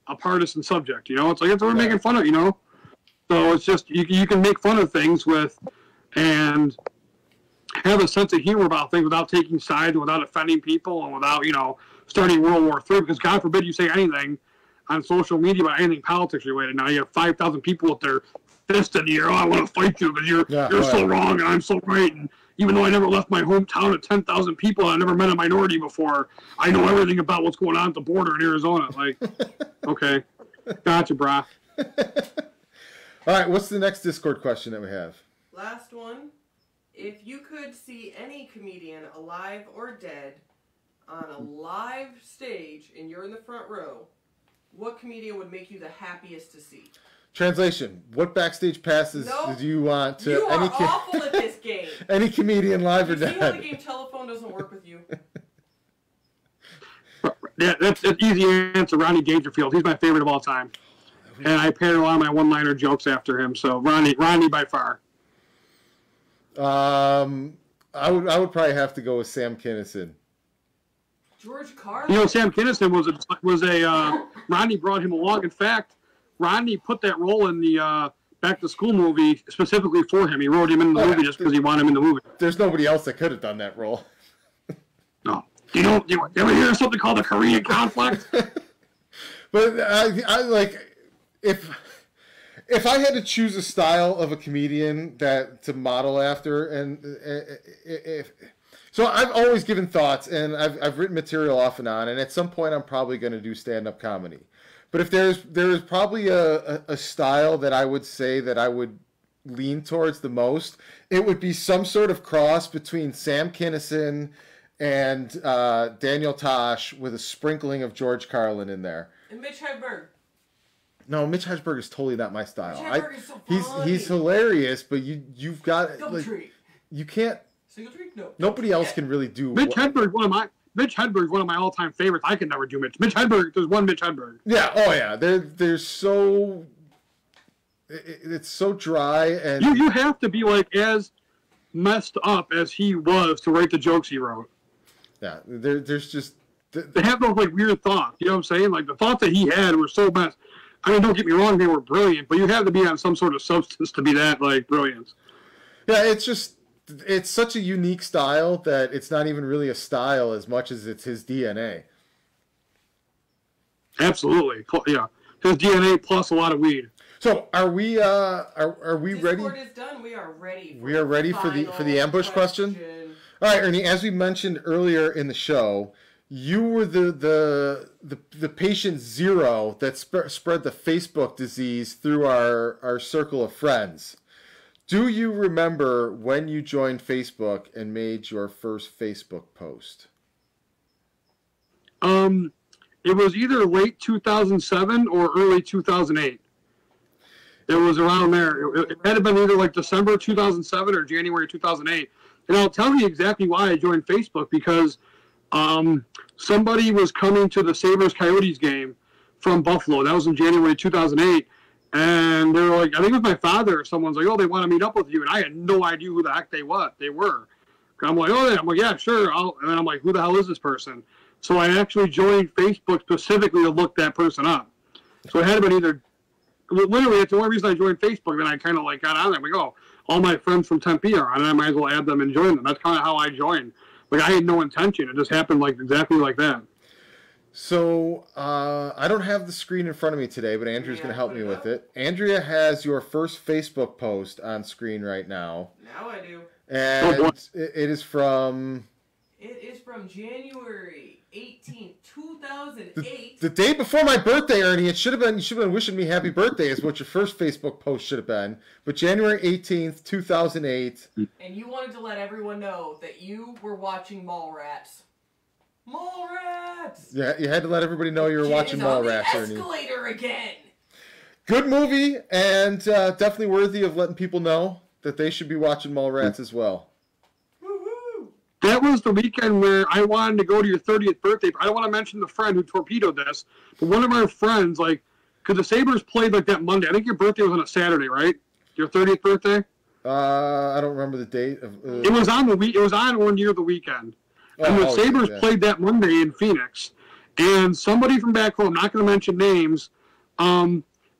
a partisan subject. It's that's what we're making fun of. So it's just you can make fun of things and have a sense of humor about things without taking sides, and without offending people, and without starting World War III. Because God forbid you say anything on social media about anything politics related. Now you have 5,000 people with their fist in the air. I want to fight you because you're so wrong and I'm so right. And even though I never left my hometown of 10,000 people, I never met a minority before, I know everything about what's going on at the border in Arizona. Okay, gotcha, brah. All right, what's the next Discord question that we have? Last one. If you could see any comedian, alive or dead, on a live stage and you're in the front row, what comedian would make you the happiest to see? Translation: what backstage passes do you want to? You are awful at this game. Any comedian, live or dead. See how the game telephone doesn't work with you? Yeah, that's an easy answer. Ronnie Dangerfield. He's my favorite of all time. And I paired a lot of my one-liner jokes after him. So Ronnie by far. I would probably have to go with Sam Kinison. George Carlin. You know, Sam Kinison was a Ronnie brought him along. In fact, Ronnie put that role in the Back to School movie specifically for him. He wrote him in the movie just because he wanted him in the movie. There's nobody else that could have done that role. No. Do you ever hear of something called the Korean conflict? But I like if I had to choose a style of a comedian to model after, and so I've always given thoughts, and I've written material off and on, and at some point I'm probably going to do stand-up comedy. But if there is probably a style that I would say that I would lean towards the most, it would be some sort of cross between Sam Kinison and Daniel Tosh with a sprinkling of George Carlin in there. And Mitch Hedberg. No, Mitch Hedberg is totally not my style. Mitch Hedberg is so funny. He's hilarious, but you've got Doubletree. You can't. Single tree? No. Nobody else can really do. Mitch Hedberg is one of my all-time favorites. I can never do Mitch. Mitch Hedberg. There's one Mitch Hedberg. Yeah. Oh yeah. They're so. It's so dry, and you have to be like as messed up as he was to write the jokes he wrote. Yeah. There's just. They have those like weird thoughts. You know what I'm saying? Like the thoughts that he had were so messed. I mean, don't get me wrong, they were brilliant, but you have to be on some sort of substance to be that like brilliant. Yeah, it's such a unique style that it's not even really a style as much as it's his DNA. Absolutely, yeah, his DNA plus a lot of weed. So, are we ready? Discord is done. We are ready. We are ready for the ambush question. All right, Ernie. As we mentioned earlier in the show, you were the patient zero that spread the Facebook disease through our circle of friends. Do you remember when you joined Facebook and made your first Facebook post? It was either late 2007 or early 2008. It was around there. It had been either like December 2007 or January 2008. And I'll tell you exactly why I joined Facebook, because somebody was coming to the Sabres Coyotes game from Buffalo. That was in January 2008. And they were like, I think it was my father or someone's like, oh, they want to meet up with you. And I had no idea who the heck they were. I'm like, oh, I'm like, yeah, sure. And then I'm like, who the hell is this person? So I actually joined Facebook specifically to look that person up. So it had been either, literally, that's the only reason I joined Facebook. Then I kind of like got on there. I'm like, oh, all my friends from Tempe are on, and I might as well add them and join them. That's kind of how I joined. Like, I had no intention. It just happened like exactly like that. So I don't have the screen in front of me today, but Andrea's going to help me with it. Andrea has your first Facebook post on screen right now. Now I do. And it is from... It is from January 18th, 2008. The day before my birthday, Ernie. You should have been wishing me happy birthday is what your first Facebook post should have been. But January 18th, 2008. And you wanted to let everyone know that you were watching Mallrats. Mallrats! Yeah, you had to let everybody know you were watching Mallrats, Ernie. Escalator again! Good movie, and definitely worthy of letting people know that they should be watching Mallrats as well. Woo-hoo! That was the weekend where I wanted to go to your 30th birthday. I don't want to mention the friend who torpedoed this, but one of our friends, like, because the Sabres played like that Monday. I think your birthday was on a Saturday, right? Your 30th birthday? I don't remember the date. It was on It was on or near the weekend. And the Sabres played that Monday in Phoenix. And somebody from back home, I'm not going to mention names,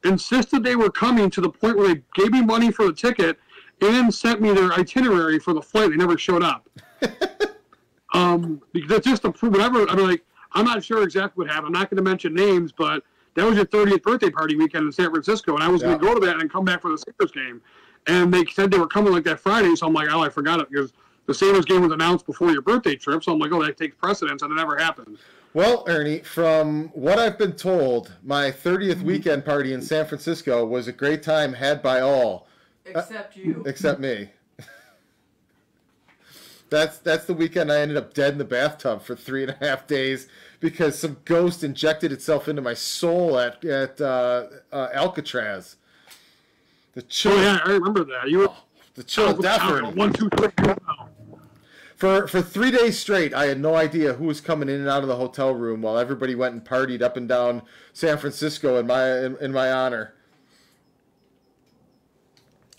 insisted they were coming to the point where they gave me money for the ticket and sent me their itinerary for the flight. They never showed up. Because that's just to prove whatever. I mean, like, I'm not sure exactly what happened. I'm not going to mention names, but that was your 30th birthday party weekend in San Francisco. And I was going to go to that and come back for the Sabres game. And they said they were coming like that Friday. So I'm like, oh, I forgot it because the Sabres game was announced before your birthday trip, so I'm like, oh, that takes precedence, and it never happened. Well, Ernie, from what I've been told, my 30th weekend party in San Francisco was a great time had by all. Except you. Except me. That's the weekend I ended up dead in the bathtub for 3.5 days because some ghost injected itself into my soul at Alcatraz. Oh, yeah, I remember that. You were... The chill of death, Ernie. 1, 2, 3. For 3 days straight, I had no idea who was coming in and out of the hotel room while everybody went and partied up and down San Francisco in my honor.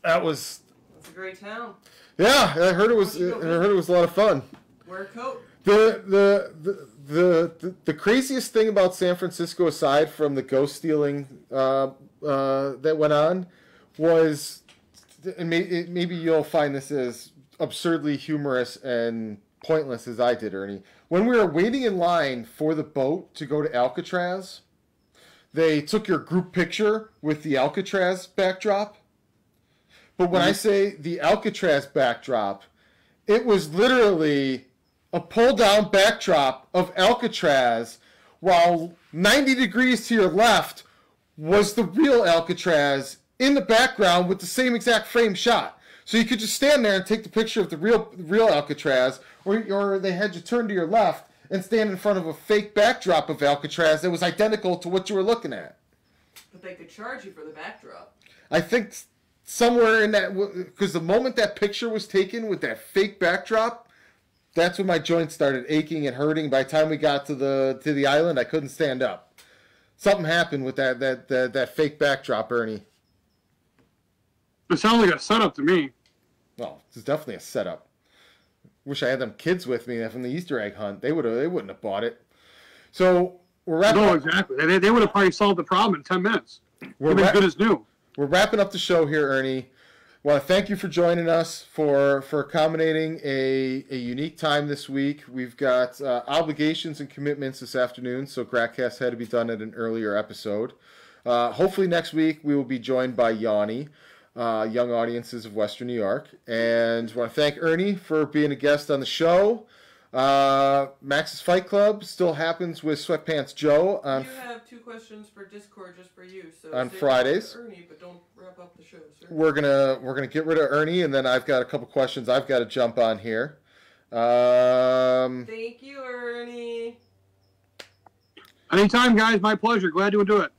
It's a great town. Yeah, I heard it was a lot of fun. Wear a coat. The craziest thing about San Francisco, aside from the ghost stealing that went on, was, and maybe you'll find this as absurdly humorous and pointless as I did, Ernie. When we were waiting in line for the boat to go to Alcatraz, they took your group picture with the Alcatraz backdrop. But when I say the Alcatraz backdrop, it was literally a pull-down backdrop of Alcatraz, while 90 degrees to your left was the real Alcatraz in the background with the same exact frame shot. So you could just stand there and take the picture of the real Alcatraz, or they had you turn to your left and stand in front of a fake backdrop of Alcatraz that was identical to what you were looking at. But they could charge you for the backdrop. I think somewhere in that, because the moment that picture was taken with that fake backdrop, that's when my joints started aching and hurting. By the time we got to the island, I couldn't stand up. Something happened with that fake backdrop, Ernie. It sounds like a setup to me. Well, it's definitely a setup. Wish I had them kids with me from the Easter egg hunt. They wouldn't have bought it. So we're wrapping up. Exactly. They would have probably solved the problem in 10 minutes. We're as good as new. We're wrapping up the show here, Ernie. I want to thank you for joining us, for accommodating a unique time this week. We've got obligations and commitments this afternoon, so Gratcast had to be done at an earlier episode. Hopefully next week we will be joined by YA-WNY. Young audiences of Western New York. And I want to thank Ernie for being a guest on the show. Max's Fight Club still happens with Sweatpants Joe. You have 2 questions for Discord just for you. So on Fridays. Ernie, but don't wrap up the show, sir. We're gonna get rid of Ernie, and then I've got a couple questions I've got to jump on here. Thank you, Ernie. Anytime, guys. My pleasure. Glad to do it.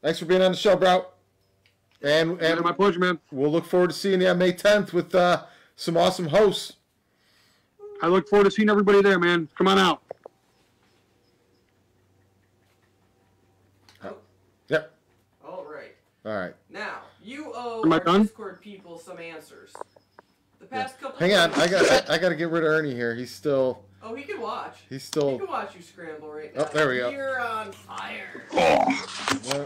Thanks for being on the show, bro. And my pleasure, man. We'll look forward to seeing you on May 10th with some awesome hosts. I look forward to seeing everybody there, man. Come on out. Oh. Yep. All right. All right. Now, you owe Am I our done? Discord people some answers. The past couple Hang on, days- I got to get rid of Ernie here. He's still. Oh, he can watch. He's He still. can watch you scramble right now. Oh, there we go. You're on fire. Well,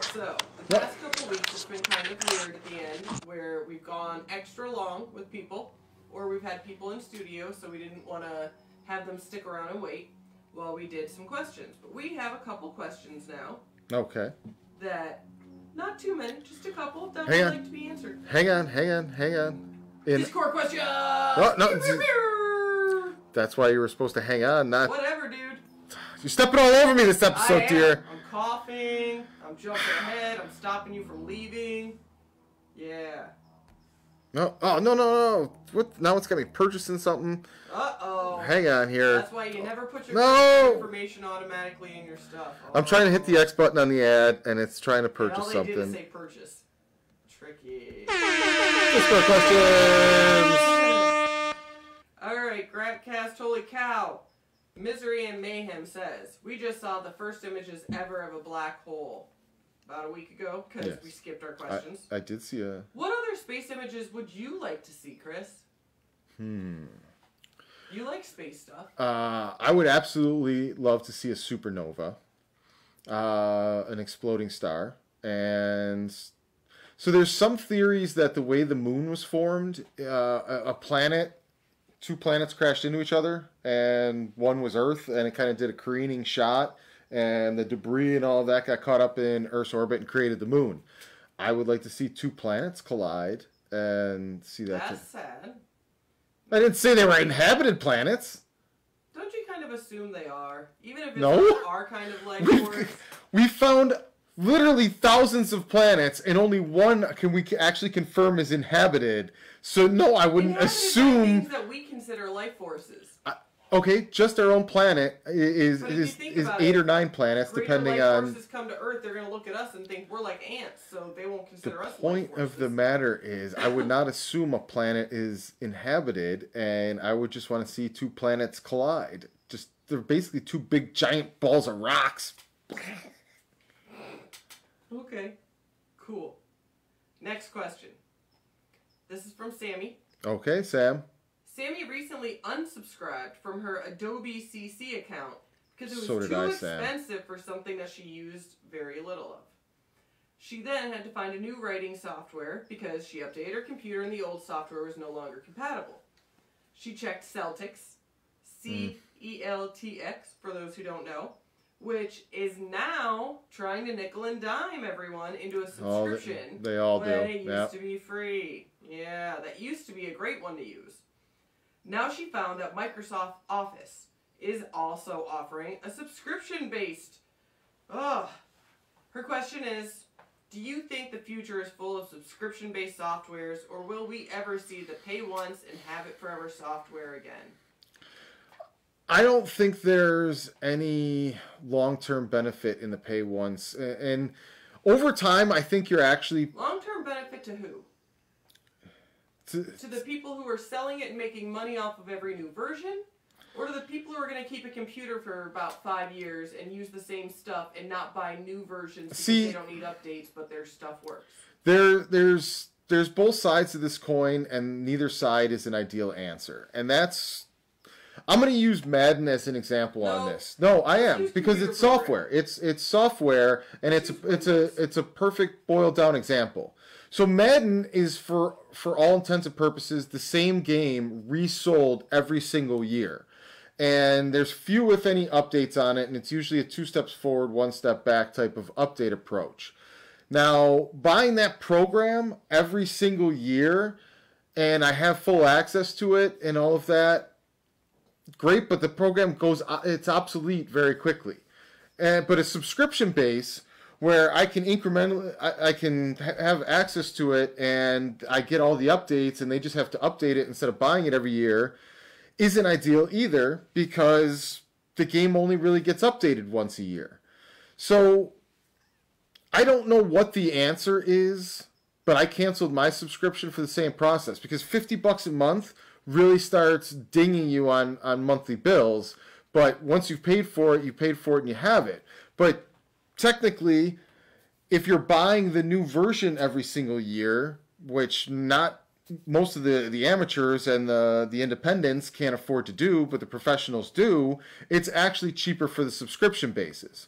So, the past couple weeks, it's been kind of weird at the end, where we've gone extra long with people, or we've had people in studio, so we didn't want to have them stick around and wait while we did some questions. But we have a couple questions now okay. that, not too many, just a couple that Hang would on. like to be answered. Hang on. Discord question! Oh, no, that's why you were supposed to hang on, not. Whatever, dude. You're stepping all over me this episode, I am. dear. I'm coughing. I'm jumping ahead. I'm stopping you from leaving. Yeah. No. Oh, no. What? Now it's got me purchasing something. Uh-oh. Hang on here. That's why you never put your No. information automatically in your stuff. I'm trying to hit the X button on the ad, and it's trying to purchase and all they did is something. say purchase. Tricky. Discord questions. Alright, Gratcast, holy cow. Misery and Mayhem says, we just saw the first images ever of a black hole about a week ago, because Yes. we skipped our questions. I did see a. What other space images would you like to see, Chris? You like space stuff. I would absolutely love to see a supernova, an exploding star, and so there's some theories that the way the moon was formed, two planets crashed into each other, and one was Earth, and it kind of did a careening shot, and the debris and all of that got caught up in Earth's orbit and created the moon. I would like to see 2 planets collide and see that. That's sad. I didn't say they were inhabited planets. Don't you kind of assume they are? Even if it's No. not our kind of life force? We found literally thousands of planets, and only one can we actually confirm is inhabited. So no, I wouldn't Inhabited, that assume. means that we consider life forces. Okay, just our own planet is But if you think about 8 it, or 9 planets, greater depending life on. forces come to Earth, they're going to look at us and think we're like ants, so they won't The consider us life point forces. of the matter is, I would not assume a planet is inhabited, and I would just want to see 2 planets collide. Just they're basically 2 big giant balls of rocks. Okay, cool. Next question. This is from Sammy. Okay, Sam. Sammy recently unsubscribed from her Adobe CC account because it was So did too I, Sam. expensive for something that she used very little of. She then had to find a new writing software because she updated her computer and the old software was no longer compatible. She checked Celtics, C-E-L-T-X, for those who don't know, which is now trying to nickel and dime everyone into a subscription. They all do. When it used Yep. to be free. Yeah, that used to be a great one to use. Now she found that Microsoft Office is also offering a subscription-based. Ugh. Her question is, do you think the future is full of subscription-based softwares, or will we ever see the pay once and have it forever software again? I don't think there's any long-term benefit in the pay once. And over time, I think you're actually... Long-term benefit to who? To the people who are selling it and making money off of every new version? Or to the people who are going to keep a computer for about 5 years and use the same stuff and not buy new versions because they don't need updates, but their stuff works? There's both sides to this coin, and neither side is an ideal answer. And that's... I'm going to use Madden as an example on this. No, I am, because it's software. It's software, and it's a perfect boiled down example. So Madden is for all intents and purposes the same game resold every single year. And there's few if any updates on it, and it's usually a 2 steps forward, 1 step back type of update approach. Now, buying that program every single year, and I have full access to it and all of that, great, but the program it's obsolete very quickly. But a subscription base where I can I can have access to it and I get all the updates and they just have to update it instead of buying it every year isn't ideal either, because the game only really gets updated once a year. So I don't know what the answer is, but I canceled my subscription for the same process, because $50 a month really starts dinging you on monthly bills. But once you've paid for it, and you have it. But technically, if you're buying the new version every single year, which not most of the amateurs and the independents can't afford to do, but the professionals do, it's actually cheaper for the subscription basis.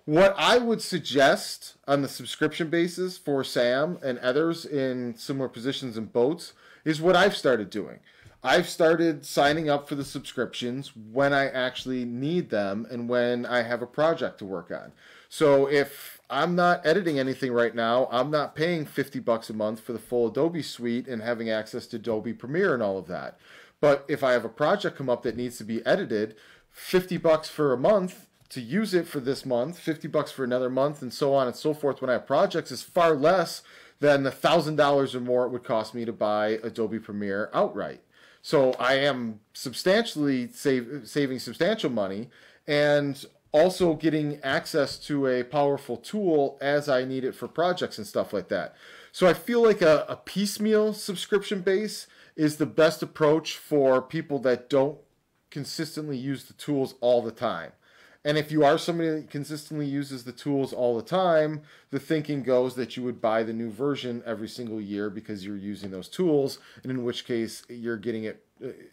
What I would suggest on the subscription basis for Sam and others in similar positions in boats is what I've started doing. I've started signing up for the subscriptions when I actually need them and when I have a project to work on. So if I'm not editing anything right now, I'm not paying $50 a month for the full Adobe suite and having access to Adobe Premiere and all of that. But if I have a project come up that needs to be edited, $50 for a month to use it for this month, $50 for another month, and so on and so forth when I have projects is far less than the $1,000 or more it would cost me to buy Adobe Premiere outright. So I am substantially saving substantial money and also getting access to a powerful tool as I need it for projects and stuff like that. So I feel like a piecemeal subscription base is the best approach for people that don't consistently use the tools all the time. And if you are somebody that consistently uses the tools all the time, the thinking goes that you would buy the new version every single year because you're using those tools, and in which case you're getting it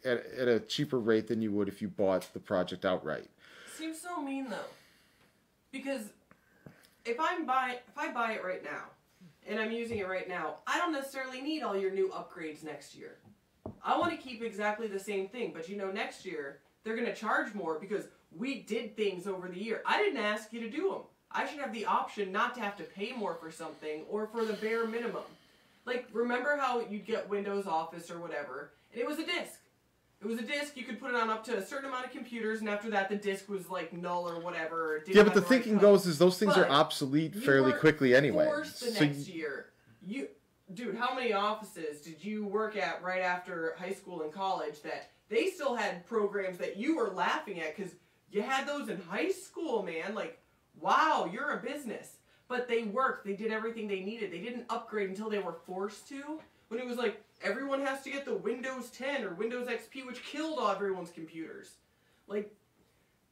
at a cheaper rate than you would if you bought the project outright. Seems so mean though, because if I buy it right now and I'm using it right now, I don't necessarily need all your new upgrades next year. I want to keep exactly the same thing, but next year they're going to charge more because we did things over the year. I didn't ask you to do them. I should have the option not to have to pay more for something or for the bare minimum. Like, remember how you'd get Windows Office or whatever, and it was a disc. It was a disc, you could put it on up to a certain amount of computers, and after that the disc was like null or whatever. It didn't Yeah, but the have thinking right goes is those things But are obsolete fairly quickly anyway. The next year. Dude, how many offices did you work at right after high school and college that They still had programs that you were laughing at because you had those in high school, man. Like, wow, you're a business. But they worked. They did everything they needed. They didn't upgrade until they were forced to. When it was like, everyone has to get the Windows 10 or Windows XP, which killed all everyone's computers. Like,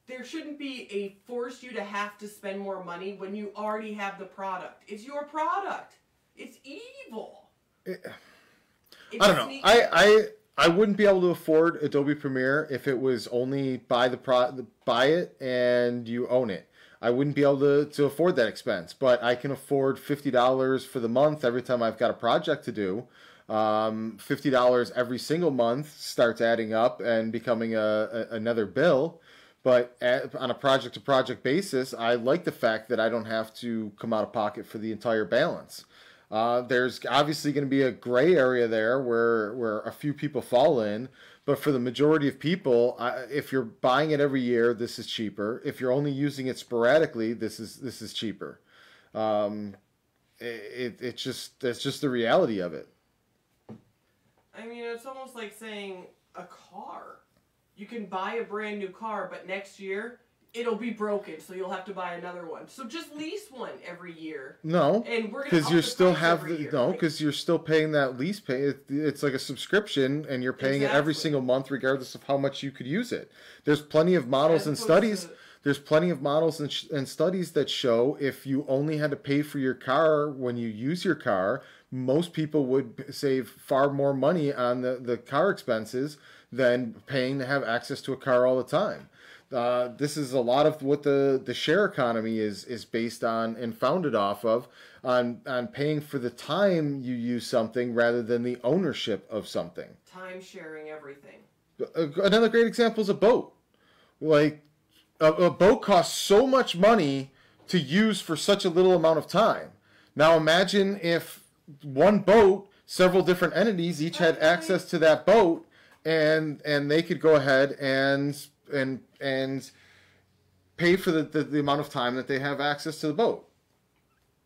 there shouldn't be a force you to have to spend more money when you already have the product. It's your product. It's evil. I don't know. I wouldn't be able to afford Adobe Premiere if it was only buy it and you own it. I wouldn't be able to afford that expense, but I can afford $50 for the month every time I've got a project to do. $50 every single month starts adding up and becoming another bill. But on a project-to-project basis, I like the fact that I don't have to come out of pocket for the entire balance. There's obviously going to be a gray area there where a few people fall in, but for the majority of people, if you're buying it every year, this is cheaper. If you're only using it sporadically, this is cheaper. It's just the reality of it. I mean, it's almost like saying a car. You can buy a brand new car, but next year it'll be broken, so you'll have to buy another one. So just lease one every year. No, and we're because you still have because you're still paying that lease pay. It's like a subscription, and you're paying it every single month, regardless of how much you could use it. There's plenty of models and studies. There's plenty of models and studies that show if you only had to pay for your car when you use your car, most people would save far more money on the car expenses than paying to have access to a car all the time. This is a lot of what the share economy is based on and founded off of, on paying for the time you use something rather than the ownership of something. Time sharing everything. Another great example is a boat. Like, a boat costs so much money to use for such a little amount of time. Now imagine if one boat, several different entities each had access to that boat, and they could go ahead and pay for the amount of time that they have access to the boat.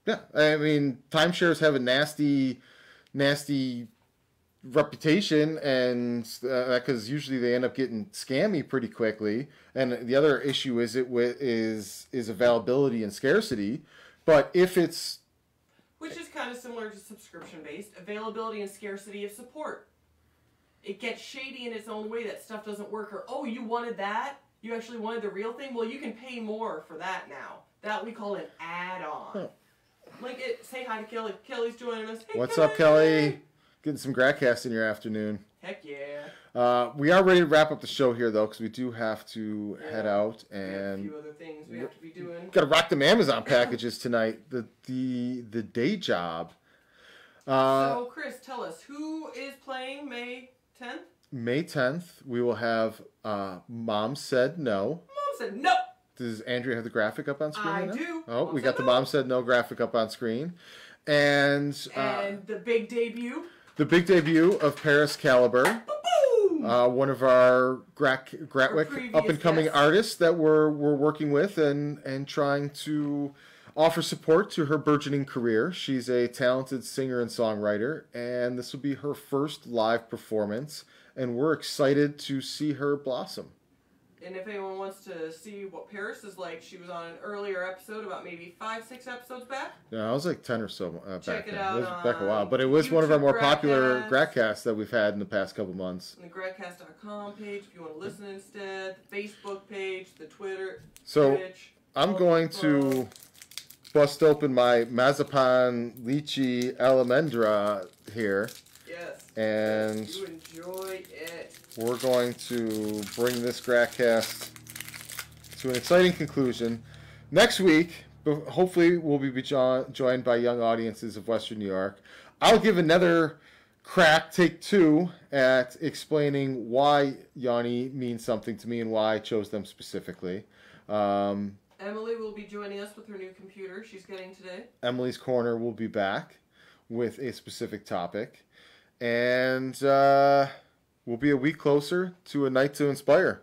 Yeah, I mean, timeshares have a nasty reputation, and because usually they end up getting scammy pretty quickly. And the other issue is availability and scarcity. But if it's, which is kind of similar to subscription-based, availability and scarcity of support. It gets shady in its own way that stuff doesn't work, or, oh, you wanted that? You actually wanted the real thing? Well, you can pay more for that now. That we call an add-on. Huh. Like, say hi to Kelly. Kelly's joining us. Hey, what's up, Kelly? Getting some Gratcast in your afternoon. Heck yeah. We are ready to wrap up the show here, though, because we do have to head out. And we have a few other things we have to be doing. Got to rock them Amazon packages tonight. The day job. So, Chris, tell us, who is playing May 10th? May 10th, we will have Mom Said No. Mom Said No! Does Andrea have the graphic up on screen? I do. Oh, we got the Mom Said No graphic up on screen. And the big debut. The big debut of Paris Caliber. One of our Gratwick up-and-coming artists that we're working with and trying to offer support to her burgeoning career. She's a talented singer and songwriter, and this will be her first live performance, and we're excited to see her blossom. And if anyone wants to see what Paris is like, she was on an earlier episode about maybe 5-6 episodes back. Yeah, I was like 10 or so back Check then. it out. It was back a while, but it was one of our more popular Gratcasts that we've had in the past couple months. And the Gratcast.com page if you want to listen instead, the Facebook page, the Twitter, so Twitch. I'm going to bust open my Mazapan Lychee Almendra here. Yes. And you enjoy it. We're going to bring this Gratcast to an exciting conclusion. Next week, hopefully, we'll be joined by young audiences of Western New York. I'll give another crack, take two, at explaining why YA-WNY means something to me and why I chose them specifically. Emily will be joining us with her new computer she's getting today. Emily's Corner will be back with a specific topic. And we'll be a week closer to a night to inspire.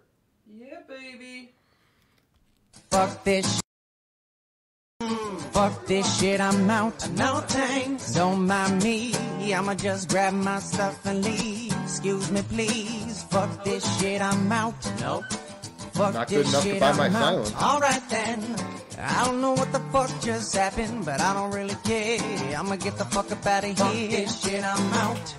Yeah, baby. Fuck this. Fuck this shit, I'm out. No thanks. Don't mind me. I'ma just grab my stuff and leave. Excuse me, please. Fuck this shit, I'm out. Nope. Fuck Not good this enough to shit, buy my I'm out. silence. Alright then. I don't know what the fuck just happened, but I don't really care. I'ma get the fuck up out of here. Fuck this shit, I'm out.